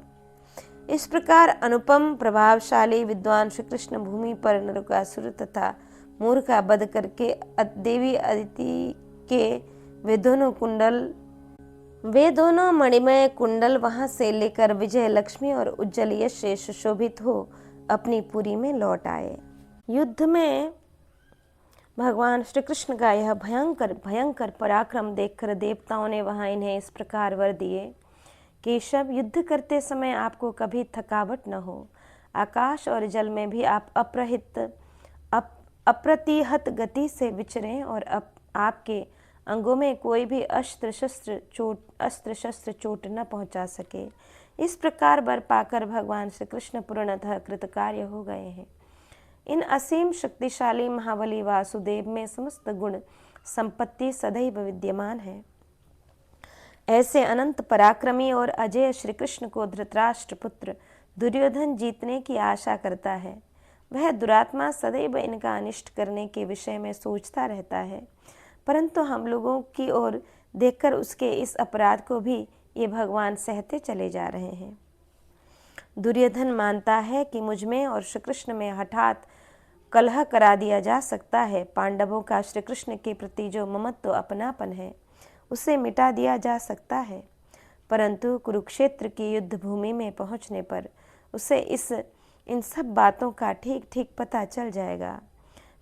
[SPEAKER 1] इस प्रकार अनुपम प्रभावशाली विद्वान श्री कृष्ण भूमि पर नरकासुर तथा मूर का वध करके देवी अदिति के वे दोनों मणिमय कुंडल वहां से लेकर विजय लक्ष्मी और उज्जवल यश से सुशोभित हो अपनी पुरी में लौट आए। युद्ध में भगवान श्री कृष्ण का यह भयंकर पराक्रम देखकर देवताओं ने वहां इन्हें इस प्रकार वर दिए, केशव, युद्ध करते समय आपको कभी थकावट न हो। आकाश और जल में भी आप अप्रतिहत गति से विचरें और आपके अंगों में कोई भी अस्त्र शस्त्र चोट न पहुंचा सके। इस प्रकार वर पाकर भगवान श्री कृष्ण पूर्णतः कृतकार्य हो गए हैं। इन असीम शक्तिशाली महाबली वासुदेव में समस्त गुण संपत्ति सदैव विद्यमान है। ऐसे अनंत पराक्रमी और अजय श्री कृष्ण को धृतराष्ट्र पुत्र दुर्योधन जीतने की आशा करता है। वह दुरात्मा सदैव इनका अनिष्ट करने के विषय में सोचता रहता है, परंतु हम लोगों की ओर देखकर उसके इस अपराध को भी ये भगवान सहते चले जा रहे हैं। दुर्योधन मानता है कि मुझ में और श्री कृष्ण में हठात कलह करा दिया जा सकता है। पांडवों का श्री कृष्ण के प्रति जो ममत्व अपनापन है उसे मिटा दिया जा सकता है, परंतु कुरुक्षेत्र की युद्ध भूमि में पहुंचने पर उसे इन सब बातों का ठीक ठीक पता चल जाएगा।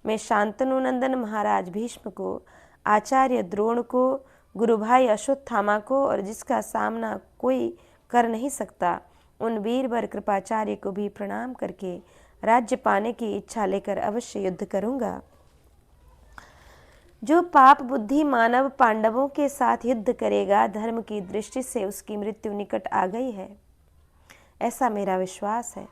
[SPEAKER 1] मैं शांतनु नंदन महाराज भीष्म को, आचार्य द्रोण को, गुरु भाई अश्वत्थामा को और जिसका सामना कोई कर नहीं सकता उन वीरवर कृपाचार्य को भी प्रणाम करके राज्य पाने की इच्छा लेकर अवश्य युद्ध करूंगा। जो पाप बुद्धि मानव पांडवों के साथ युद्ध करेगा, धर्म की दृष्टि से उसकी मृत्यु निकट आ गई है, ऐसा मेरा विश्वास है।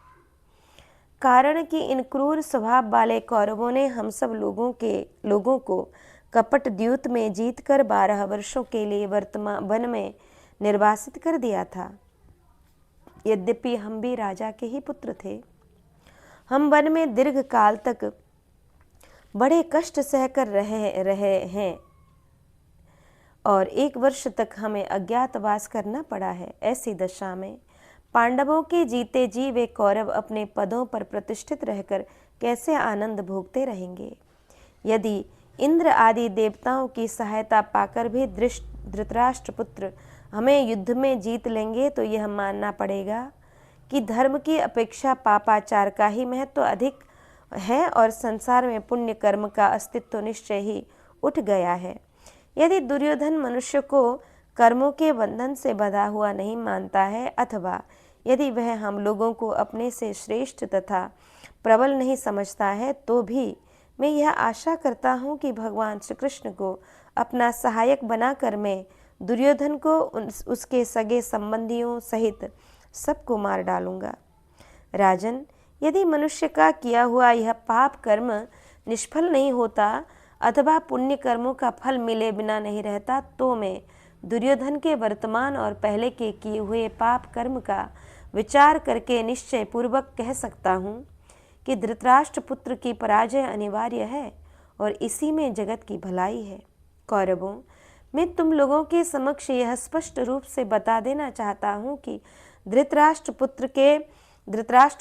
[SPEAKER 1] कारण कि इन क्रूर स्वभाव वाले कौरवों ने हम सब लोगों को कपट द्यूत में जीतकर 12 वर्षों के लिए वर्तमान वन में निर्वासित कर दिया था। यद्यपि हम भी राजा के ही पुत्र थे, हम वन में दीर्घ काल तक बड़े कष्ट सहकर रहे हैं और 1 वर्ष तक हमें अज्ञातवास करना पड़ा है। ऐसी दशा में पांडवों के जीते जी वे कौरव अपने पदों पर प्रतिष्ठित रहकर कैसे आनंद भोगते रहेंगे। यदि इंद्र आदि देवताओं की सहायता पाकर भी धृतराष्ट्र पुत्र हमें युद्ध में जीत लेंगे तो यह मानना पड़ेगा कि धर्म की अपेक्षा पापाचार का ही महत्व अधिक है और संसार में पुण्य कर्म का अस्तित्व निश्चय ही उठ गया है। यदि दुर्योधन मनुष्य को कर्मों के बंधन से बंधा हुआ नहीं मानता है अथवा यदि वह हम लोगों को अपने से श्रेष्ठ तथा प्रबल नहीं समझता है, तो भी मैं यह आशा करता हूँ कि भगवान श्री कृष्ण को अपना सहायक बनाकर मैं दुर्योधन को उसके सगे संबंधियों सहित सबको मार डालूंगा। राजन, यदि मनुष्य का किया हुआ यह पाप कर्म निष्फल नहीं होता अथवा पुण्य कर्मों का फल मिले बिना नहीं रहता, तो मैं दुर्योधन के वर्तमान और पहले के किए हुए पाप कर्म का विचार करके निश्चय पूर्वक कह सकता हूँ कि धृतराष्ट्र पुत्र की पराजय अनिवार्य है और इसी में जगत की भलाई है। कौरवों, मैं तुम लोगों के समक्ष यह स्पष्ट रूप से बता देना चाहता हूँ कि धृतराष्ट्र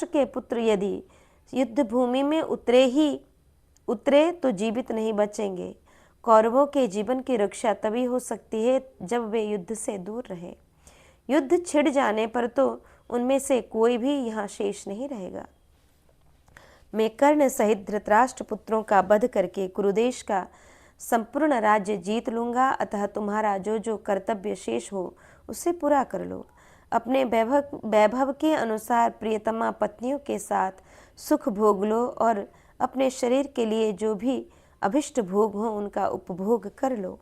[SPEAKER 1] के पुत्र यदि युद्ध भूमि में उतरे तो जीवित नहीं बचेंगे। कौरवों के जीवन की रक्षा तभी हो सकती है जब वे युद्ध से दूर रहे। युद्ध छिड़ जाने पर तो उनमें से कोई भी यहाँ शेष नहीं रहेगा। मैं कर्ण सहित धृतराष्ट्र पुत्रों का वध करके कुरुदेश का संपूर्ण राज्य जीत लूंगा, अतः तुम्हारा जो जो कर्तव्य शेष हो उसे पूरा कर लो। अपने वैभव के अनुसार प्रियतमा पत्नियों के साथ सुख भोग लो और अपने शरीर के लिए जो भी अभिष्ट भोग हो उनका उपभोग कर लो।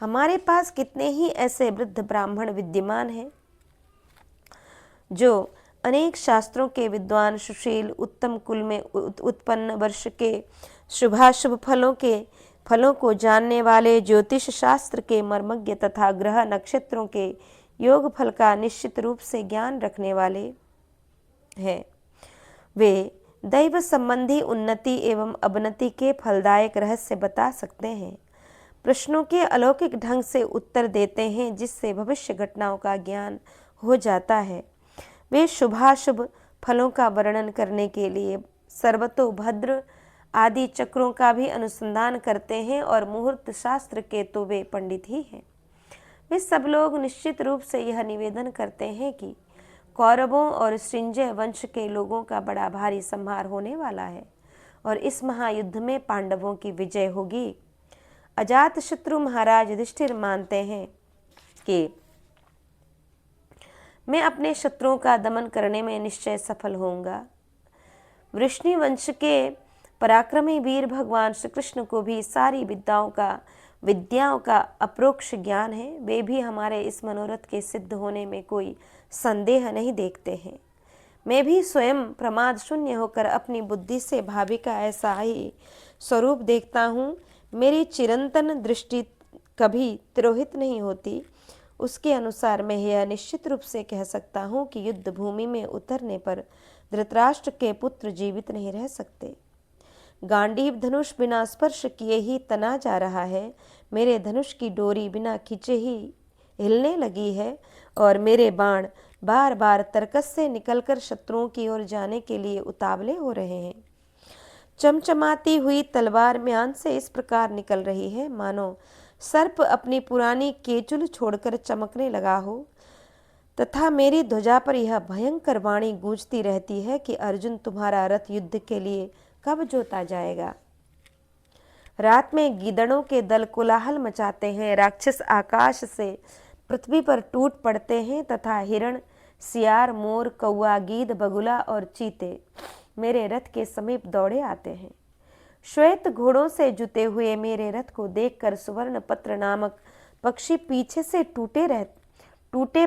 [SPEAKER 1] हमारे पास कितने ही ऐसे वृद्ध ब्राह्मण विद्यमान हैं जो अनेक शास्त्रों के विद्वान, सुशील, उत्तम कुल में उत्पन्न, वर्ष के शुभाशुभ फलों को जानने वाले, ज्योतिष शास्त्र के मर्मज्ञ तथा ग्रह नक्षत्रों के योग फल का निश्चित रूप से ज्ञान रखने वाले हैं। वे दैव संबंधी उन्नति एवं अवनति के फलदायक रहस्य बता सकते हैं, प्रश्नों के अलौकिक ढंग से उत्तर देते हैं जिससे भविष्य घटनाओं का ज्ञान हो जाता है। वे शुभाशुभ फलों का वर्णन करने के लिए सर्वतोभद्र आदि चक्रों का भी अनुसंधान करते हैं और मुहूर्त शास्त्र के तो वे पंडित ही हैं। वे सब लोग निश्चित रूप से यह निवेदन करते हैं कि कौरवों और संजय वंश के लोगों का बड़ा भारी संहार होने वाला है और इस महायुद्ध में पांडवों की विजय होगी। अजातशत्रु महाराज युधिष्ठिर मानते हैं कि मैं अपने शत्रुओं का दमन करने में निश्चय सफल होऊंगा। वृष्णि वंश के पराक्रमी वीर भगवान श्री कृष्ण को भी सारी विद्याओं का अप्रोक्ष ज्ञान है। वे भी हमारे इस मनोरथ के सिद्ध होने में कोई संदेह नहीं देखते हैं। मैं भी स्वयं प्रमाद शून्य होकर अपनी बुद्धि से भावी का ऐसा ही स्वरूप देखता हूँ। मेरी चिरंतन दृष्टि कभी तिरोहित नहीं होती। उसके अनुसार मैं यह निश्चित रूप से कह सकता हूँ कि युद्ध भूमि में उतरने पर धृतराष्ट्र के पुत्र जीवित नहीं रह सकते। गांडीव धनुष बिना स्पर्श किए ही तना जा रहा है। मेरे धनुष की डोरी बिना खींचे ही हिलने लगी है और मेरे बाण बार बार तरकस से निकलकर शत्रुओं की ओर जाने के लिए उतावले हो रहे हैं। चमचमाती हुई तलवार म्यान से इस प्रकार निकल रही है मानो सर्प अपनी पुरानी केचुल छोड़कर चमकने लगा हो, तथा मेरी ध्वजा पर यह भयंकर वाणी गूंजती रहती है कि अर्जुन, तुम्हारा रथ युद्ध के लिए कब जोता जाएगा। रात में गीदड़ों के दल कोलाहल मचाते हैं, राक्षस आकाश से पृथ्वी पर टूट पड़ते हैं तथा हिरण, सियार, मोर, कौआ, गीद, बगुला और चीते मेरे रथ के समीप दौड़े आते हैं। श्वेत घोड़ों से जुते हुए मेरे रथ को देखकर सुवर्ण पत्र नामक पक्षी पीछे से टूटे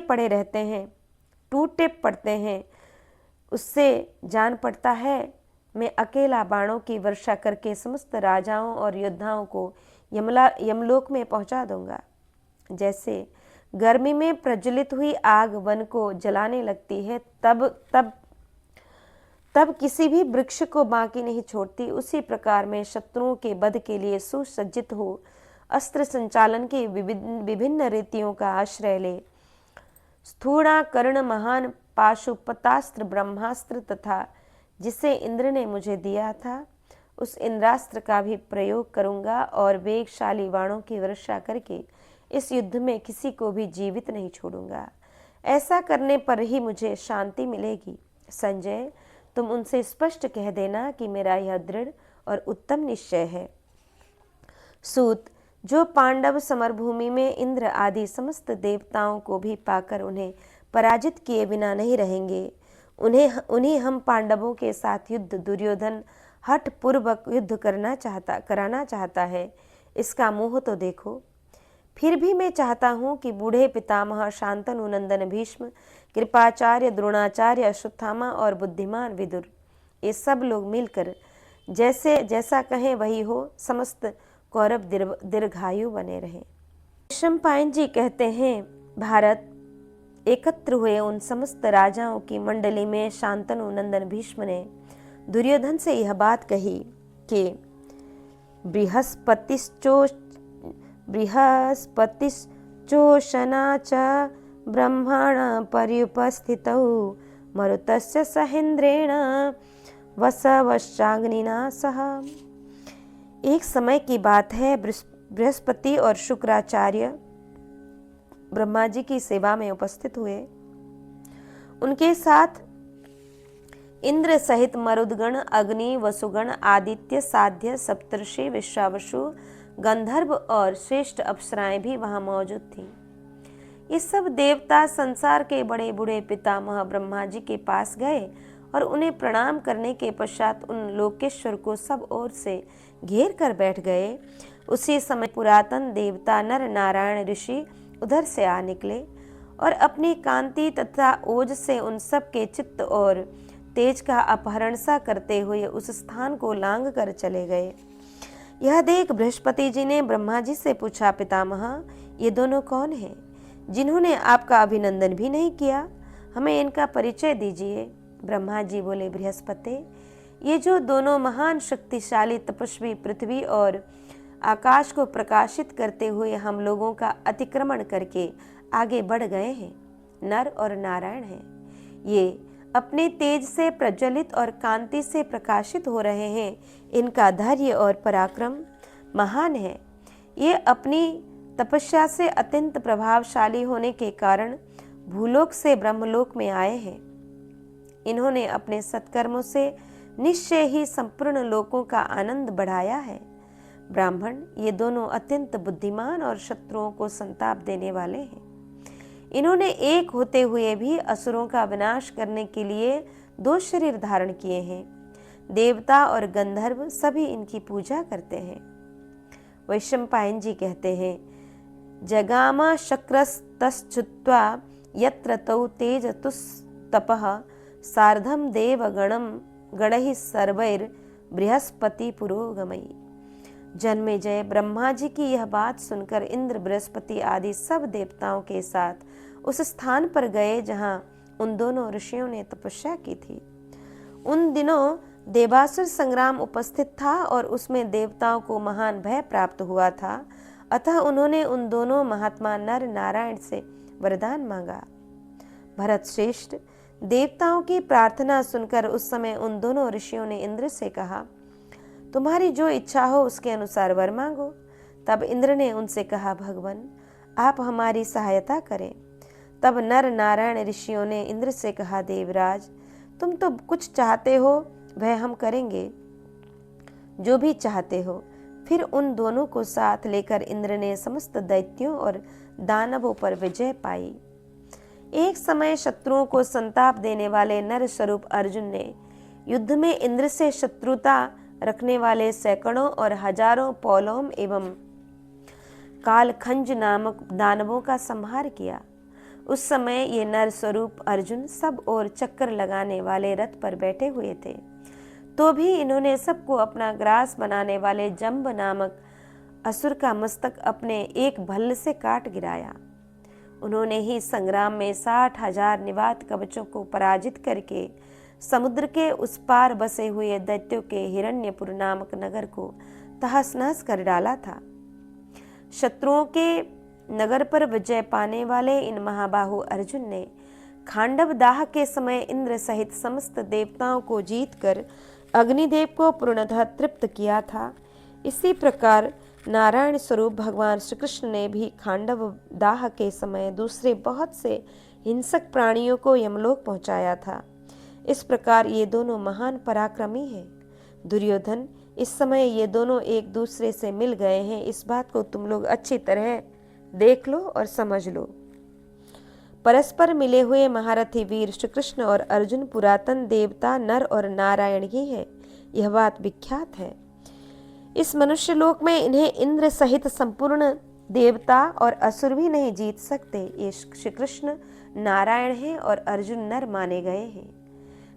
[SPEAKER 1] पड़ते हैं। उससे जान पड़ता है मैं अकेला बाणों की वर्षा करके समस्त राजाओं और योद्धाओं को यमलोक में पहुंचा दूंगा। जैसे गर्मी में प्रज्वलित हुई आग वन को जलाने लगती है, तब किसी भी वृक्ष को बाकी नहीं छोड़ती, उसी प्रकार में शत्रुओं के वध के लिए सुसज्जित हो अस्त्र संचालन की विभिन्न रीतियों का आश्रय ले स्थूणा, कर्ण, महान, पाशुपतास्त्र, ब्रह्मास्त्र तथा जिसे इंद्र ने मुझे दिया था उस इंद्रास्त्र का भी प्रयोग करूंगा और वेगशाली बाणों की वर्षा करके इस युद्ध में किसी को भी जीवित नहीं छोड़ूंगा। ऐसा करने पर ही मुझे शांति मिलेगी। संजय, तुम उनसे स्पष्ट कह देना कि मेरा यह दृढ़ और उत्तम निश्चय है। सूत, जो पांडव समरभूमि में इंद्र आदि समस्त देवताओं को भी पाकर उन्हें पराजित किए बिना नहीं रहेंगे, उन्हें हम पांडवों के साथ युद्ध दुर्योधन हठ पूर्वक युद्ध कराना चाहता है। इसका मोह तो देखो। फिर भी मैं चाहता हूँ कि बूढ़े पितामह शांतनु नंदन भीष्म, कृपाचार्य, द्रोणाचार्य, अश्वत्थामा और बुद्धिमान विदुर, ये सब लोग मिलकर जैसा कहें वही हो, समस्त कौरव दीर्घायु बने रहे। शम्पायन जी कहते हैं, भारत एकत्र हुए उन समस्त राजाओं की मंडली में शांतनु नंदन भीष्म ने दुर्योधन से यह बात कही कि बृहस्पतिश्चोषणा च ब्रह्मण पर्युपस्थितौ मरुतस्य सहेन्द्रेण वसवश्चाग्निना सह। एक समय की बात है, बृहस्पति और शुक्राचार्य ब्रह्मा जी की सेवा में उपस्थित हुए। उनके साथ इंद्र सहित मरुदगण, अग्नि, वसुगण, आदित्य, साध्य, सप्तर्षि, विश्वावसु, गंधर्व और श्रेष्ठ अप्सराएं भी वहां मौजूद थीं। ये सब देवता संसार के बड़े बूढ़े पितामह ब्रह्मा जी के पास गए और उन्हें प्रणाम करने के पश्चात उन लोकेश्वर को सब ओर से घेर कर बैठ गए। उसी समय पुरातन देवता नर नारायण ऋषि उधर से आ निकले और अपनी कांति तथा ओज से उन सब के चित्त और तेज का अपहरण सा करते हुए उस स्थान को लांग कर चले गए। यह देख बृहस्पति जी ने ब्रह्मा जी से पूछा, पितामह, ये दोनों कौन हैं जिन्होंने आपका अभिनंदन भी नहीं किया? हमें इनका परिचय दीजिए। ब्रह्मा जी बोले, बृहस्पति, ये जो दोनों महान शक्तिशाली तपस्वी पृथ्वी और आकाश को प्रकाशित करते हुए हम लोगों का अतिक्रमण करके आगे बढ़ गए हैं, नर और नारायण हैं। ये अपने तेज से प्रज्वलित और कांति से प्रकाशित हो रहे हैं। इनका धैर्य और पराक्रम महान है। ये अपनी तपस्या से अत्यंत प्रभावशाली होने के कारण भूलोक से ब्रह्मलोक में आए हैं। इन्होंने अपने सत्कर्मों से निश्चय ही संपूर्ण लोकों का आनंद बढ़ाया है। ब्राह्मण, ये दोनों अत्यंत बुद्धिमान और शत्रुओं को संताप देने वाले हैं। इन्होंने एक होते हुए भी असुरों का विनाश करने के लिए 2 शरीर धारण किए हैं। देवता और गंधर्व सभी इनकी पूजा करते हैं। वैशंपायन जी कहते हैं, जगामा शक्रस्तश्चुत्वा यत्र तौ तेजतुस्तपः सार्धम देवगणम गणैः सर्वैर बृहस्पति पुरोगमयि। जन्मेजय ब्रह्मा जी की यह बात सुनकर इंद्र, बृहस्पति आदि सब देवताओं के साथ उस स्थान पर गए जहां उन दोनों ऋषियों ने तपस्या की थी। उन दिनों देवासुर संग्राम उपस्थित था और उसमें देवताओं को महान भय प्राप्त हुआ था। अतः उन्होंने उन दोनों महात्मा नर नारायण से वरदान मांगा। भरत श्रेष्ठ, देवताओं की प्रार्थना सुनकर उस समय उन दोनों ऋषियों ने इंद्र से कहा, तुम्हारी जो इच्छा हो उसके अनुसार वर मांगो। तब इंद्र ने उनसे कहा, भगवान, आप हमारी सहायता करें। तब नर नारायण ऋषियों ने इंद्र से कहा, देवराज, तुम तो कुछ चाहते हो वह हम करेंगे, जो भी चाहते हो। फिर उन दोनों को साथ लेकर इंद्र ने समस्त दैत्यों और दानवों पर विजय पाई। एक समय शत्रुओं को संताप देने वाले नर स्वरूप अर्जुन ने युद्ध में इंद्र से शत्रुता रखने वाले सैकड़ों और हजारों पौलोम एवं कालखंज नामक दानवों का संहार किया। उस समय ये नर स्वरूप अर्जुन सब ओर चक्कर लगाने वाले रथ पर बैठे हुए थे, तो भी इन्होंने सबको अपना ग्रास बनाने वाले जंब नामक असुर का मस्तक अपने एक भल्ल से काट गिराया। उन्होंने ही संग्राम में 60,000 निवात कवचों को पराजित करके समुद्र के उस पार बसे हुए दैत्यों के हिरण्यपुर नामक नगर को तहस नहस कर डाला था। शत्रुओं के नगर पर विजय पाने वाले इन महाबाहु अर्जुन ने खांडव दाह के समय इंद्र सहित समस्त देवताओं को जीतकर अग्निदेव को पूर्णतः तृप्त किया था। इसी प्रकार नारायण स्वरूप भगवान श्री कृष्ण ने भी खांडव दाह के समय दूसरे बहुत से हिंसक प्राणियों को यमलोक पहुंचाया था। इस प्रकार ये दोनों महान पराक्रमी हैं। दुर्योधन, इस समय ये दोनों एक दूसरे से मिल गए हैं, इस बात को तुम लोग अच्छी तरह देख लो और समझ लो। परस्पर मिले हुए महारथी वीर श्री कृष्ण और अर्जुन पुरातन देवता नर और नारायण ही हैं, यह बात विख्यात है। इस मनुष्य लोक में इन्हें इंद्र सहित संपूर्ण देवता और असुर भी नहीं जीत सकते। ये श्री कृष्ण नारायण हैं और अर्जुन नर माने गए हैं।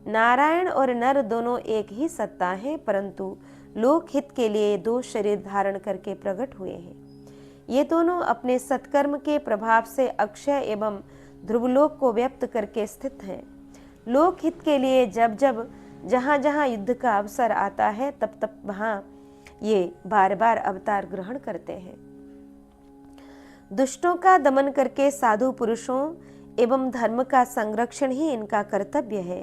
[SPEAKER 1] नारायण और नर दोनों एक ही सत्ता हैं, परंतु लोकहित के लिए 2 शरीर धारण करके प्रकट हुए हैं। ये दोनों अपने सत्कर्म के प्रभाव से अक्षय एवं ध्रुवलोक को व्याप्त करके स्थित हैं। लोकहित के लिए जब जब जहाँ जहाँ युद्ध का अवसर आता है तब तब वहाँ ये बार बार अवतार ग्रहण करते हैं। दुष्टों का दमन करके साधु पुरुषों एवं धर्म का संरक्षण ही इनका कर्तव्य है।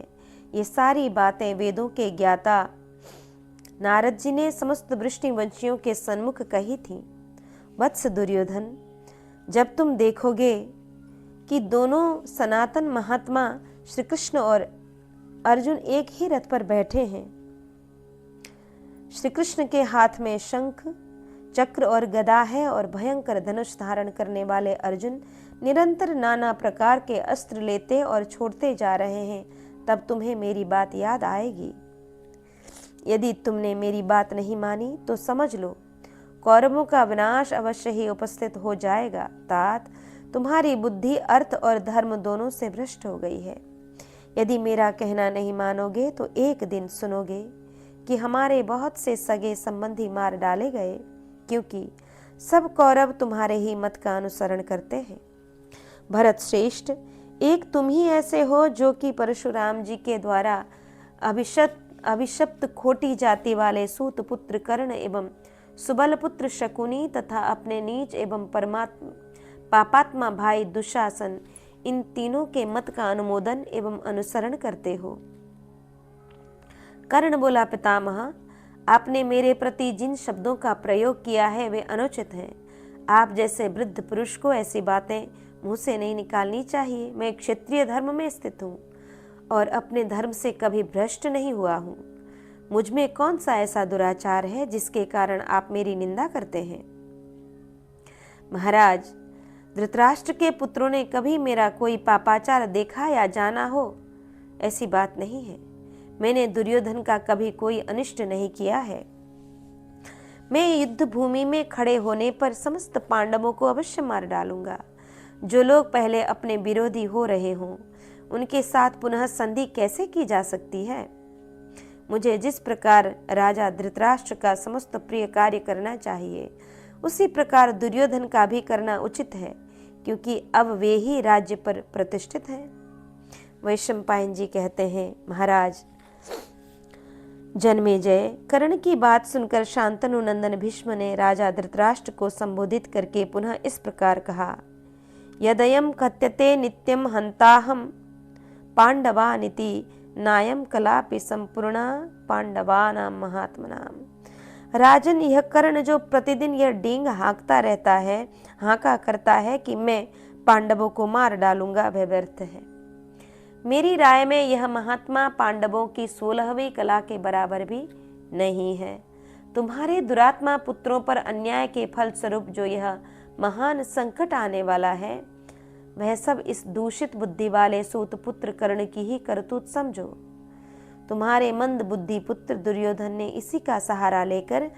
[SPEAKER 1] ये सारी बातें वेदों के ज्ञाता नारद जी ने समस्त वृष्णिवंशियों के सन्मुख कही थी। वत्स दुर्योधन, जब तुम देखोगे कि दोनों सनातन महात्मा श्री कृष्ण और अर्जुन एक ही रथ पर बैठे हैं, श्री कृष्ण के हाथ में शंख चक्र और गदा है और भयंकर धनुष धारण करने वाले अर्जुन निरंतर नाना प्रकार के अस्त्र लेते और छोड़ते जा रहे हैं, तब तुम्हें मेरी बात याद आएगी। यदि तुमने मेरी बात नहीं मानी तो समझ लो कौरवों का विनाश अवश्य ही उपस्थित हो जाएगा। तात, तुम्हारी बुद्धि अर्थ और धर्म दोनों से भ्रष्ट हो गई है। यदि मेरा कहना नहीं मानोगे तो एक दिन सुनोगे कि हमारे बहुत से सगे संबंधी मार डाले गए, क्योंकि सब कौरव तुम्हारे ही मत का अनुसरण करते हैं। भरत श्रेष्ठ, एक तुम ही ऐसे हो जो कि परशुराम जी के द्वारा अभिशप्त खोटी जाति वाले सूत पुत्र कर्ण एवं सुबल पुत्र शकुनी तथा अपने नीच एवं पापात्मा भाई दुशासन, इन तीनों के मत का अनुमोदन एवं अनुसरण करते हो। कर्ण बोला, पितामह, आपने मेरे प्रति जिन शब्दों का प्रयोग किया है वे अनुचित हैं। आप जैसे वृद्ध पुरुष को ऐसी बातें मुंह से नहीं निकालनी चाहिए। मैं क्षत्रिय धर्म में स्थित हूँ और अपने धर्म से कभी भ्रष्ट नहीं हुआ हूँ। मुझ में कौन सा ऐसा दुराचार है जिसके कारण आप मेरी निंदा करते हैं? महाराज, धृतराष्ट्र के पुत्रों ने कभी मेरा कोई पापाचार देखा या जाना हो, ऐसी बात नहीं है। मैंने दुर्योधन का कभी कोई अनिष्ट नहीं किया है। मैं युद्ध भूमि में खड़े होने पर समस्त पांडवों को अवश्य मार डालूंगा। जो लोग पहले अपने विरोधी हो रहे हों, उनके साथ पुनः संधि कैसे की जा सकती है? मुझे जिस प्रकार राजा धृतराष्ट्र का समस्त प्रिय कार्य करना चाहिए, उसी प्रकार दुर्योधन का भी करना उचित है, क्योंकि अब वे ही राज्य पर प्रतिष्ठित हैं। वैशंपायन जी कहते हैं, महाराज जन्मेजय, कर्ण की बात सुनकर शांतनु नंदन भीष्म ने राजा धृतराष्ट्र को संबोधित करके पुनः इस प्रकार कहा, यदयम कथ्यते नित्यम हंताहम पांडवानिति नायम कलापि संपूर्णा पांडवानाम महात्मनाम। राजन, यह कर्ण जो प्रतिदिन यह डींग हाँकता रहता है, हाँका करता है कि मैं पांडवों को मार डालूंगा, वह व्यर्थ है। मेरी राय में यह महात्मा पांडवों की 16वीं कला के बराबर भी नहीं है। तुम्हारे दुरात्मा पुत्रों पर अन्याय के फल स्वरूप जो यह महान संकट आने वाला है, वह सब इस दूषित बुद्धि वाले सूत पुत्र कर्ण की ही करतूत समझो। तुम्हारे मंद बुद्धि पुत्र दुर्योधन ने इसी का सहारा लेकर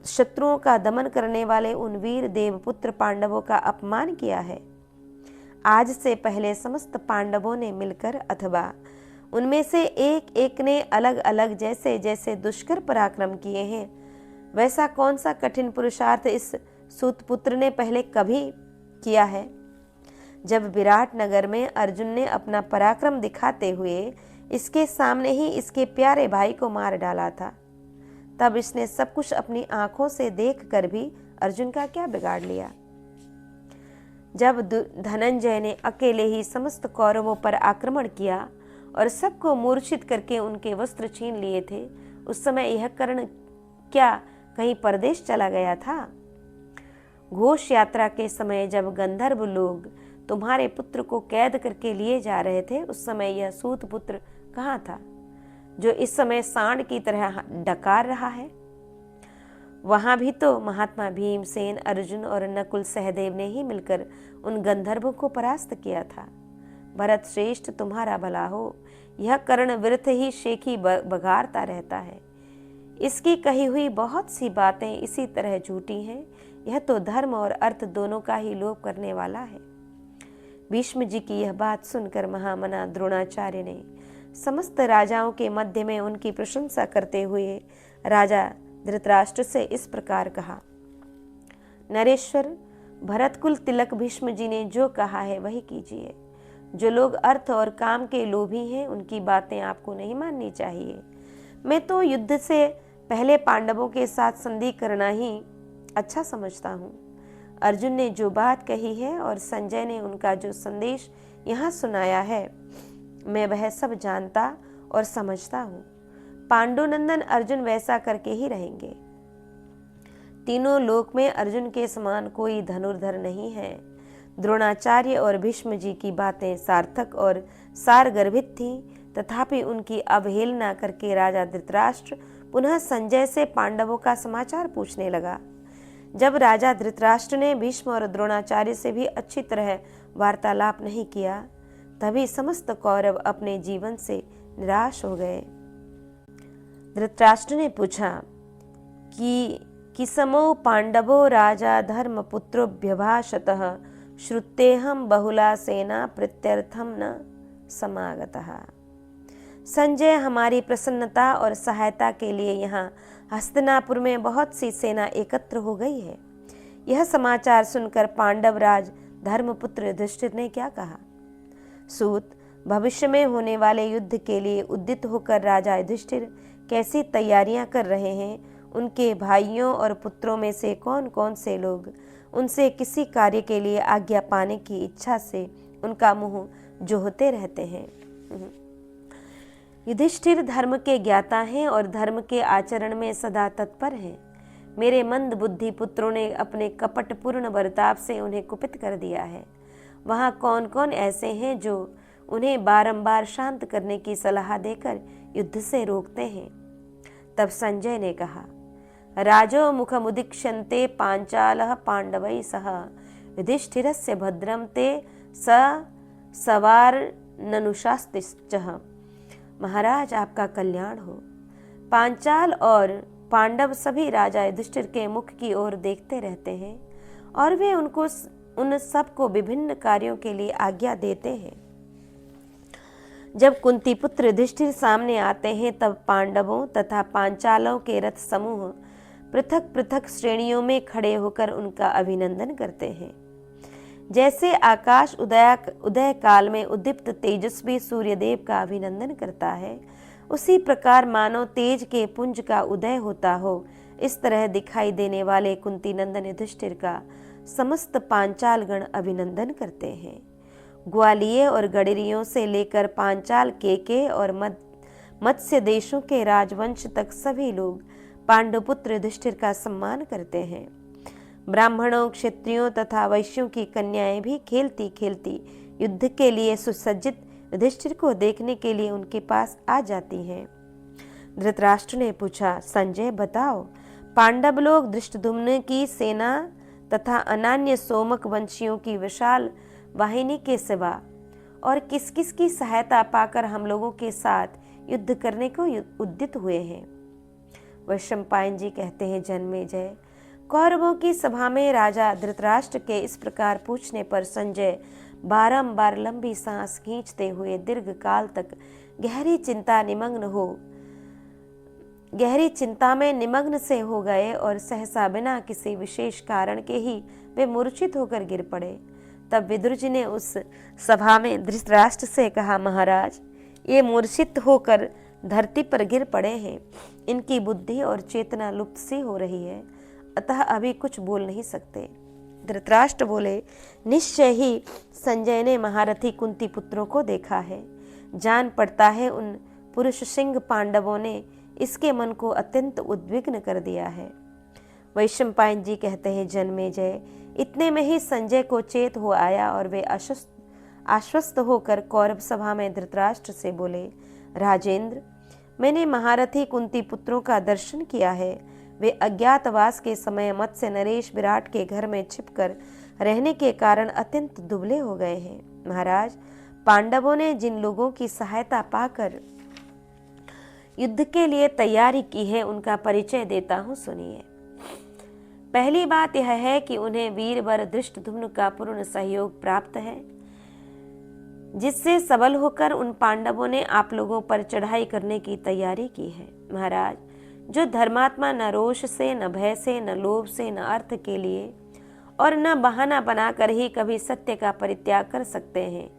[SPEAKER 1] शत्रुओं का दमन करने वाले उन वीर देवपुत्र पांडवों का अपमान किया है। आज से पहले समस्त पांडवों ने मिलकर अथवा उनमें से एक एक ने अलग अलग जैसे जैसे दुष्कर पराक्रम किए हैं, वैसा कौन सा कठिन पुरुषार्थ इस सूतपुत्र ने पहले कभी किया है? जब विराट नगर में अर्जुन ने अपना पराक्रम दिखाते हुए इसके सामने ही इसके प्यारे भाई को मार डाला था, तब इसने सब कुछ अपनी आंखों से देखकर भी अर्जुन का क्या बिगाड़ लिया? जब धनंजय ने अकेले ही समस्त कौरवों पर आक्रमण किया और सबको मूर्छित करके उनके वस्त्र छीन लिए थे, उस समय यह कर्ण क्या कहीं परदेश चला गया था? घोष यात्रा के समय जब गंधर्व लोग तुम्हारे पुत्र को कैद करके लिए जा रहे थे, उस समय यह सूत पुत्र कहाँ था, जो इस समय सांड की तरह डकार रहा है? वहां भी तो महात्मा भीमसेन, अर्जुन और नकुल सहदेव ने ही मिलकर उन गंधर्वों को परास्त किया था। भरत श्रेष्ठ, तुम्हारा भला हो। यह कर्ण व्यर्थ ही शेखी बघारता रहता है। इसकी कही हुई बहुत सी बातें इसी तरह झूठी हैं। यह तो धर्म और अर्थ दोनों का ही लोप करने वाला है। भीष्म जी की यह बात सुनकर महामना द्रोणाचार्य ने समस्त राजाओं के मध्य में उनकी प्रशंसा करते हुए राजा धृतराष्ट्र से इस प्रकार कहा, नरेश्वर, भरतकुल तिलक भीष्म जी ने जो कहा है वही कीजिए। जो लोग अर्थ और काम के लोभी हैं, उनकी बातें आपको नहीं माननी चाहिए। मैं तो युद्ध से पहले पांडवों के साथ संधि करना ही अच्छा समझता हूँ। अर्जुन ने जो बात कही है और संजय ने उनका जो संदेश यहाँ सुनाया है, मैं वह सब जानता और समझता हूँ। पांडुनंदन अर्जुन वैसा करके ही रहेंगे। तीनों लोक में अर्जुन के समान कोई धनुर्धर नहीं है। द्रोणाचार्य और भीष्म जी की बातें सार्थक और सारगर्भित थीं, तथापि उनकी अवहेलना करके राजा धृतराष्ट्र पुनः संजय से पांडवों का समाचार पूछने लगा। जब राजा धृतराष्ट्र ने भीष्म और द्रोणाचार्य से भी अच्छी तरह वार्तालाप नहीं किया, तभी समस्त कौरव अपने जीवन से निराश हो गए। धृतराष्ट्र ने पूछा कि किसमो पांडवो राजा धर्मपुत्रोऽभ्यभाषतः श्रुतेहं बहुला सेना प्रत्यर्थम न समागतः। संजय, हमारी प्रसन्नता और सहायता के लिए यहाँ हस्तिनापुर में बहुत सी सेना एकत्र हो गई है। यह समाचार सुनकर पांडवराज धर्मपुत्र युधिष्ठिर ने क्या कहा? सूत, भविष्य में होने वाले युद्ध के लिए उद्यत होकर राजा युधिष्ठिर कैसी तैयारियां कर रहे हैं, उनके भाइयों और पुत्रों में से कौन कौन से लोग उनसे किसी कार्य के लिए आज्ञा पाने की इच्छा से उनका मुंह जोहते रहते हैं। युधिष्ठिर धर्म के ज्ञाता हैं और धर्म के आचरण में सदा तत्पर हैं। मेरे मंद बुद्धि पुत्रों ने अपने कपटपूर्ण बर्ताव से उन्हें कुपित कर दिया है। वहाँ कौन कौन ऐसे हैं जो उन्हें बारंबार शांत करने की सलाह देकर युद्ध से रोकते हैं? तब संजय ने कहा, राजो मुखमुदीक्ष्यन्ते पांचालः पांडवैः सह युधिष्ठिरस्य भद्रं ते सवारननुशास्तिश्च। महाराज, आपका कल्याण हो। पांचाल और पांडव सभी राजा युधिष्ठिर के मुख की ओर देखते रहते हैं और वे उन सबको विभिन्न कार्यों के लिए आज्ञा देते हैं। जब कुंती पुत्र युधिष्ठिर सामने आते हैं, तब पांडवों तथा पांचालों के रथ समूह पृथक पृथक श्रेणियों में खड़े होकर उनका अभिनंदन करते हैं। जैसे आकाश उदय काल में उद्दीप्त तेजस्वी सूर्यदेव का अभिनंदन करता है, उसी प्रकार मानो तेज के पुंज का उदय होता हो, इस तरह दिखाई देने वाले कुंती नंदन युधिष्ठिर का समस्त पांचाल गण अभिनंदन करते हैं। ग्वालियर और गडरियों से लेकर पांचाल केके और मत्स्य देशों के राजवंश तक सभी लोग पांडुपुत्र युधिष्ठिर का सम्मान करते हैं। ब्राह्मणों, क्षत्रियों तथा वैश्यों की कन्याएं भी खेलती खेलती युद्ध के लिए सुसज्जित युधिष्ठिर को देखने के लिए उनके पास आ जाती हैं। धृतराष्ट्र ने पूछा, संजय बताओ, पांडव लोग धृष्टद्युम्न की सेना तथा अनान्य सोमक वंशियों की विशाल वाहिनी के सिवा और किस किस की सहायता पाकर हम लोगों के साथ युद्ध करने को उद्यत हुए हैं? वैशंपायन जी कहते हैं, जन्मेजय, कौरवों की सभा में राजा धृतराष्ट्र के इस प्रकार पूछने पर संजय बारंबार लंबी सांस खींचते हुए दीर्घ काल तक गहरी चिंता में निमग्न से हो गए और सहसा बिना किसी विशेष कारण के ही वे मूर्छित होकर गिर पड़े। तब विदुर जी ने उस सभा में धृतराष्ट्र से कहा, महाराज, ये मूर्छित होकर धरती पर गिर पड़े हैं। इनकी बुद्धि और चेतना लुप्त सी हो रही है, अतः अभी कुछ बोल नहीं सकते। धृतराष्ट्र बोले, निश्चय ही संजय ने महारथी कुंती पुत्रों को देखा है। जान पड़ता है उन पुरुष सिंह पांडवों ने इसके मन को अत्यंत उद्विग्न कर दिया है। वैशंपायन जी कहते हैं, जन्मेजय, इतने में ही संजय को चेत हो आया और वे आश्वस्त होकर कौरव सभा में धृतराष्ट्र से बोले, राजेंद्र, मैंने महारथी कुंती पुत्रों का दर्शन किया है। वे अज्ञातवास के समय मत्स्य नरेश विराट के घर में छिपकर रहने के कारण अत्यंत दुबले हो गए हैं। महाराज, पांडवों ने जिन लोगों की सहायता पाकर युद्ध के लिए तैयारी की है, उनका परिचय देता हूँ, सुनिए। पहली बात यह है कि उन्हें वीरवर धृष्टद्युम्न का पूर्ण सहयोग प्राप्त है, जिससे सबल होकर उन पांडवों ने आप लोगों पर चढ़ाई करने की तैयारी की है। महाराज, जो धर्मात्मा न रोष से, न भय से, न लोभ से, न अर्थ के लिए और न बहाना बनाकर ही कभी सत्य का परित्याग कर सकते हैं,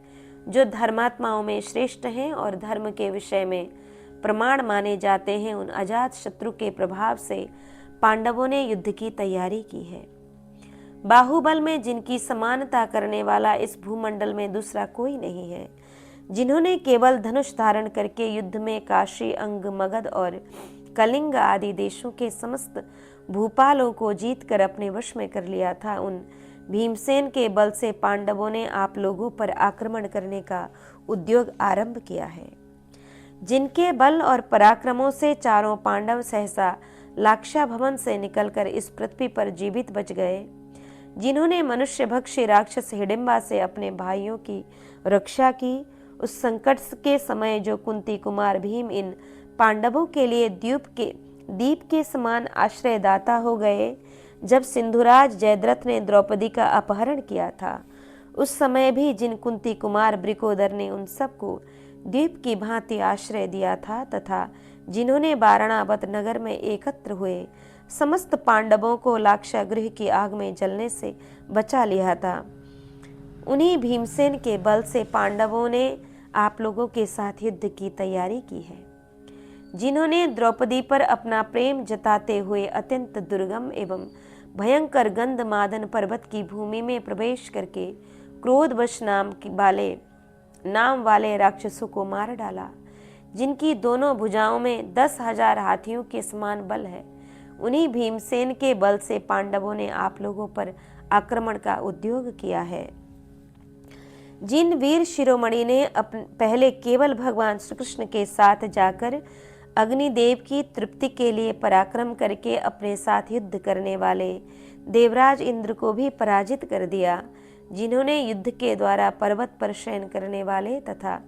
[SPEAKER 1] जो धर्मात्माओं में श्रेष्ठ हैं और धर्म के विषय में प्रमाण माने जाते हैं, उन अजात शत्रु के प्रभाव से पांडवों ने युद्ध की तैयारी की है। बाहुबल में जिनकी समानता करने वाला इस भूमंडल में दूसरा कोई नहीं है, जिन्होंने केवल धनुष धारण करके युद्ध में काशी, अंग, मगध और कलिंग आदि देशों के समस्त भूपालों को जीतकर अपने वश में कर लिया था, उन भीमसेन के बल से पांडवों ने आप लोगों पर आक्रमण करने का उद्योग आरंभ किया है। जिनके बल और पराक्रमों से चारों पांडव सहसा लाक्षा भवन से निकलकर इस पृथ्वी पर जीवित बच गए, जिन्होंने मनुष्य भक्षी राक्षस हिडिंबा से अपने भाइयों की रक्षा की, उस संकट के समय जो कुंती कुमार भीम इन पांडवों के लिए दीप के समान आश्रयदाता हो गए। जब सिंधुराज जयद्रथ ने द्रौपदी का अपहरण किया था, उस समय भी जिन कुंती कुमार ब्रिकोदर ने उन सबको द्वीप की भांति आश्रय दिया था तथा जिन्होंने वारणावत नगर में एकत्र हुए समस्त पांडवों को लाक्षागृह की आग में जलने से बचा लिया था, उन्हीं भीमसेन के बल से पांडवों ने आप लोगों के साथ युद्ध की तैयारी की है। जिन्होंने द्रौपदी पर अपना प्रेम जताते हुए अत्यंत दुर्गम एवं भयंकर गंधमादन पर्वत की भूमि में प्रवेश करके क्रोधवश नाम वाले राक्षसों को मार डाला, जिनकी दोनों भुजाओं में 10,000 हाथियों के समान बल है, उन्हीं भीमसेन के बल से पांडवों ने आप लोगों पर आक्रमण का उद्योग किया है। जिन वीर शिरोमणि ने पहले केवल भगवान श्री कृष्ण के साथ जाकर अग्निदेव की तृप्ति के लिए पराक्रम करके अपने साथ युद्ध करने वाले देवराज इंद्र को भी पराजित कर दिया, जिन्होंने युद्ध के द्वारा पर्वत पर शयन करने वाले तथा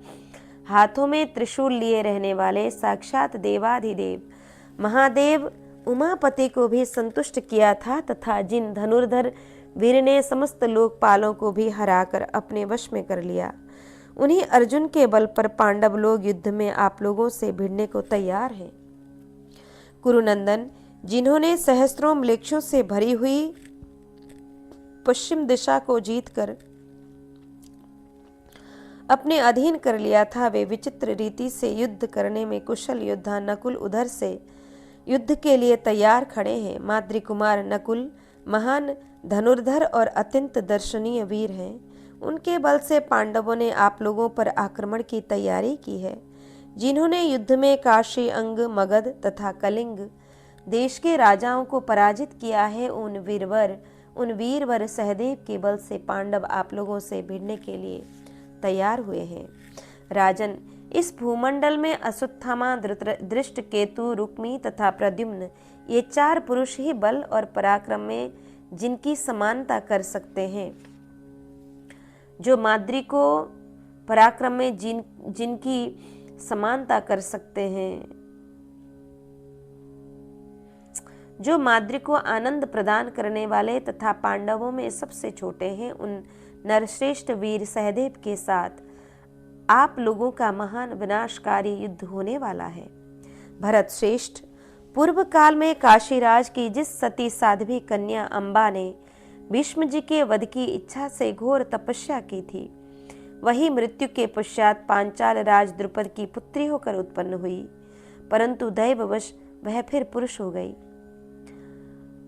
[SPEAKER 1] हाथों में त्रिशूल लिए रहने वाले साक्षात देवाधिदेव महादेव उमापति को भी संतुष्ट किया था तथा जिन धनुर्धर वीर ने समस्त लोकपालों को भी हराकर अपने वश में कर लिया, उन्हीं अर्जुन के बल पर पांडव लोग युद्ध में आप लोगों से भिड़ने को तैयार हैं। कुरुनंदन, जिन्होंने सहस्त्रों म्लेच्छों से भरी हुई पश्चिम दिशा को जीतकर अपने अधीन कर लिया था, वे विचित्र रीति से युद्ध करने में कुशल योद्धा नकुल उधर से युद्ध के लिए तैयार खड़े हैं। माद्री कुमार नकुल महान धनुर्धर और अत्यंत दर्शनीय वीर हैं, उनके बल से पांडवों ने आप लोगों पर आक्रमण की तैयारी की है। जिन्होंने युद्ध में काशी, अंग, मगध तथा कलिंग देश के राजाओं को पराजित किया है, उन वीरवर सहदेव के बल से पांडव आप लोगों से भिड़ने के लिए तैयार हुए हैं। राजन, इस भूमंडल में अश्वत्थामा, धृष्टकेतु, रुक्मी तथा प्रद्युम्न ये 4 पुरुष ही बल और पराक्रम में जिनकी समानता कर सकते हैं, जो माद्री को पराक्रम में जिनकी समानता कर सकते हैं, जो माद्री को आनंद प्रदान करने वाले तथा पांडवों में सबसे छोटे हैं, उन नरश्रेष्ठ वीर सहदेव के साथ आप लोगों का महान विनाशकारी युद्ध होने वाला है। भरत श्रेष्ठ, पूर्व काल में काशीराज की जिस सती साध्वी कन्या अंबा ने भीष्म जी के वध की इच्छा से घोर तपस्या की थी, वही मृत्यु के पश्चात पांचाल राज द्रुपद की पुत्री होकर उत्पन्न हुई, परंतु दैववश वह फिर पुरुष हो गई।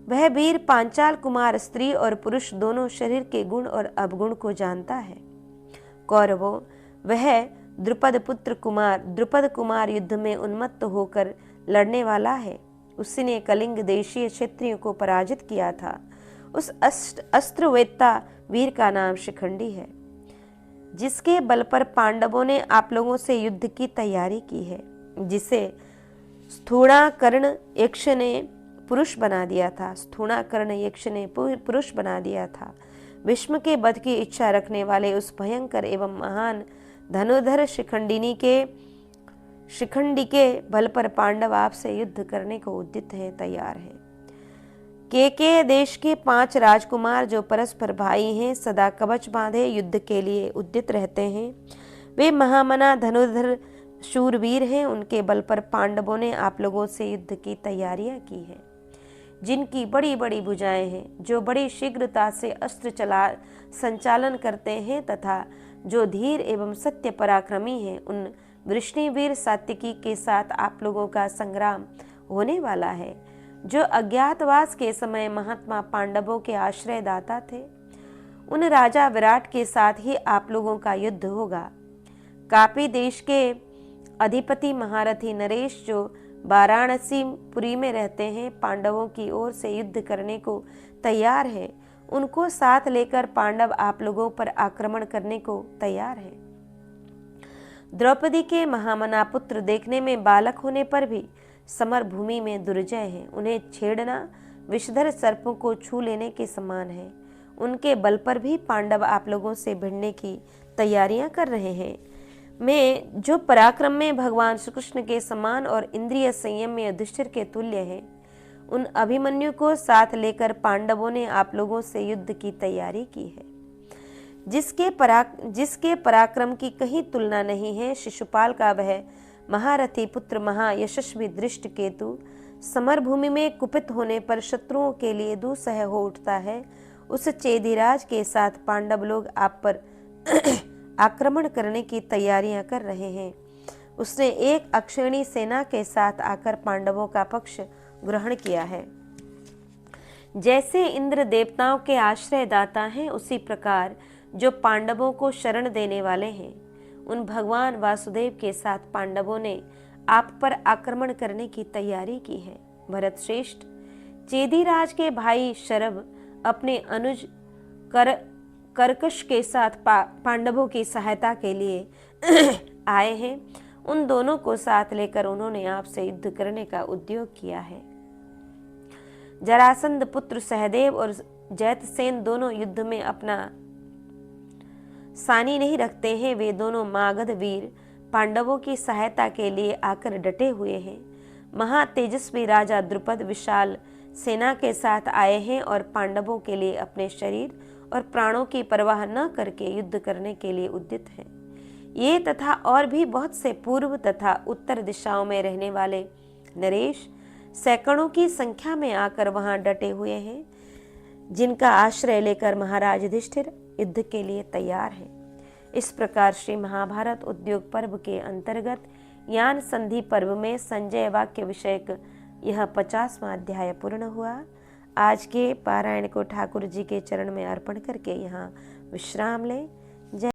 [SPEAKER 1] वह वीर पांचाल कुमार स्त्री और पुरुष दोनों शरीर के गुण और अवगुण को जानता है। कौरवों, वह द्रुपद कुमार युद्ध में उन्मत्त होकर लड़ने वाला है। उसने कलिंग देशीय क्षत्रियों को पराजित किया था। उस अस्त्रवेत्ता वीर का नाम शिखंडी है, जिसके बल पर पांडवों ने आप लोगों से युद्ध की तैयारी की है, जिसे स्थूणाकर्ण यक्ष ने पुरुष बना दिया था। स्थूणाकर्ण यक्ष ने पुरुष बना दिया था। भीष्म के वध की इच्छा रखने वाले उस भयंकर एवं महान धनुर्धर शिखंडी के बल पर पांडव आपसे युद्ध करने को उद्यत हैं, तैयार हैं। के देश के 5 राजकुमार जो परस्पर भाई हैं, सदा कवच बांधे युद्ध के लिए उद्यत रहते हैं। वे महामना धनुर्धर शूरवीर हैं, उनके बल पर पांडवों ने आप लोगों से युद्ध की तैयारियां की हैं। जिनकी बड़ी बड़ी भुजाएं हैं, जो बड़ी शीघ्रता से अस्त्र संचालन करते हैं तथा जो धीर एवं सत्य पराक्रमी हैं, उन वृष्णिवीर सात्विकी के साथ आप लोगों का संग्राम होने वाला है। जो अज्ञातवास के समय महात्मा पांडवों के आश्रयदाता थे। उन राजा विराट के साथ ही आप लोगों का युद्ध होगा। कापी देश के अधिपति महारथी नरेश जो वाराणसी पुरी में रहते हैं, पांडवों की ओर से युद्ध करने को तैयार है। उनको साथ लेकर पांडव आप लोगों पर आक्रमण करने को तैयार है। द्रौपदी के महामना पुत्र देखने में बालक होने पर भी समर भूमि में दुर्जय हैं। उन्हें छेड़ना विषधर सर्पों को छू लेने के समान है। उनके बल पर भी पांडव आप लोगों से भिड़ने की तैयारियां कर रहे हैं। मैं जो पराक्रम में भगवान श्री कृष्ण के समान और इंद्रिय संयम में युधिष्ठिर के तुल्य है, उन अभिमन्यु को साथ लेकर पांडवों ने आप लोगों से युद्ध की तैयारी की है। जिसके पराक्रम की कहीं तुलना नहीं है। शिशुपाल का वह महारथी पुत्र महायशस्वी दृष्टकेतु समर भूमि में कुपित होने पर शत्रुओं के लिए दुस्सह हो उठता है। उस चेदिराज के साथ पांडव लोग आप पर आक्रमण करने की तैयारियां कर रहे हैं। उसने एक अक्षयणी सेना के साथ आकर पांडवों का पक्ष ग्रहण किया है। जैसे इंद्र देवताओं के आश्रयदाता हैं, उसी प्रकार जो पांडवों को शरण देने वाले हैं, उन भगवान वासुदेव के साथ पांडवों ने आप पर आक्रमण करने की तैयारी की है। भरत श्रेष्ठ, चेदिराज के भाई शरभ अपने अनुज कर्कश के साथ पांडवों की सहायता के लिए आए हैं। उन दोनों को साथ लेकर उन्होंने आपसे युद्ध करने का उद्योग किया है। जरासंध पुत्र सहदेव और जैतसेन दोनों युद्ध में अपना सानी नहीं रखते हैं। वे दोनों मागध वीर पांडवों की सहायता के लिए आकर डटे हुए हैं। महातेजस्वी राजा द्रुपद विशाल सेना के साथ आए हैं और पांडवों के लिए अपने शरीर और प्राणों की परवाह न करके युद्ध करने के लिए उद्यत हैं। ये तथा और भी बहुत से पूर्व तथा उत्तर दिशाओं में रहने वाले नरेश सैकड़ों की संख्या में आकर वहां डटे हुए हैं, जिनका आश्रय लेकर महाराज युधिष्ठिर युद्ध के लिए तैयार है। इस प्रकार श्री महाभारत उद्योग पर्व के अंतर्गत यान संधि पर्व में संजय वाक्य विषयक यह 50वां अध्याय पूर्ण हुआ। आज के पारायण को ठाकुर जी के चरण में अर्पण करके यहाँ विश्राम लें।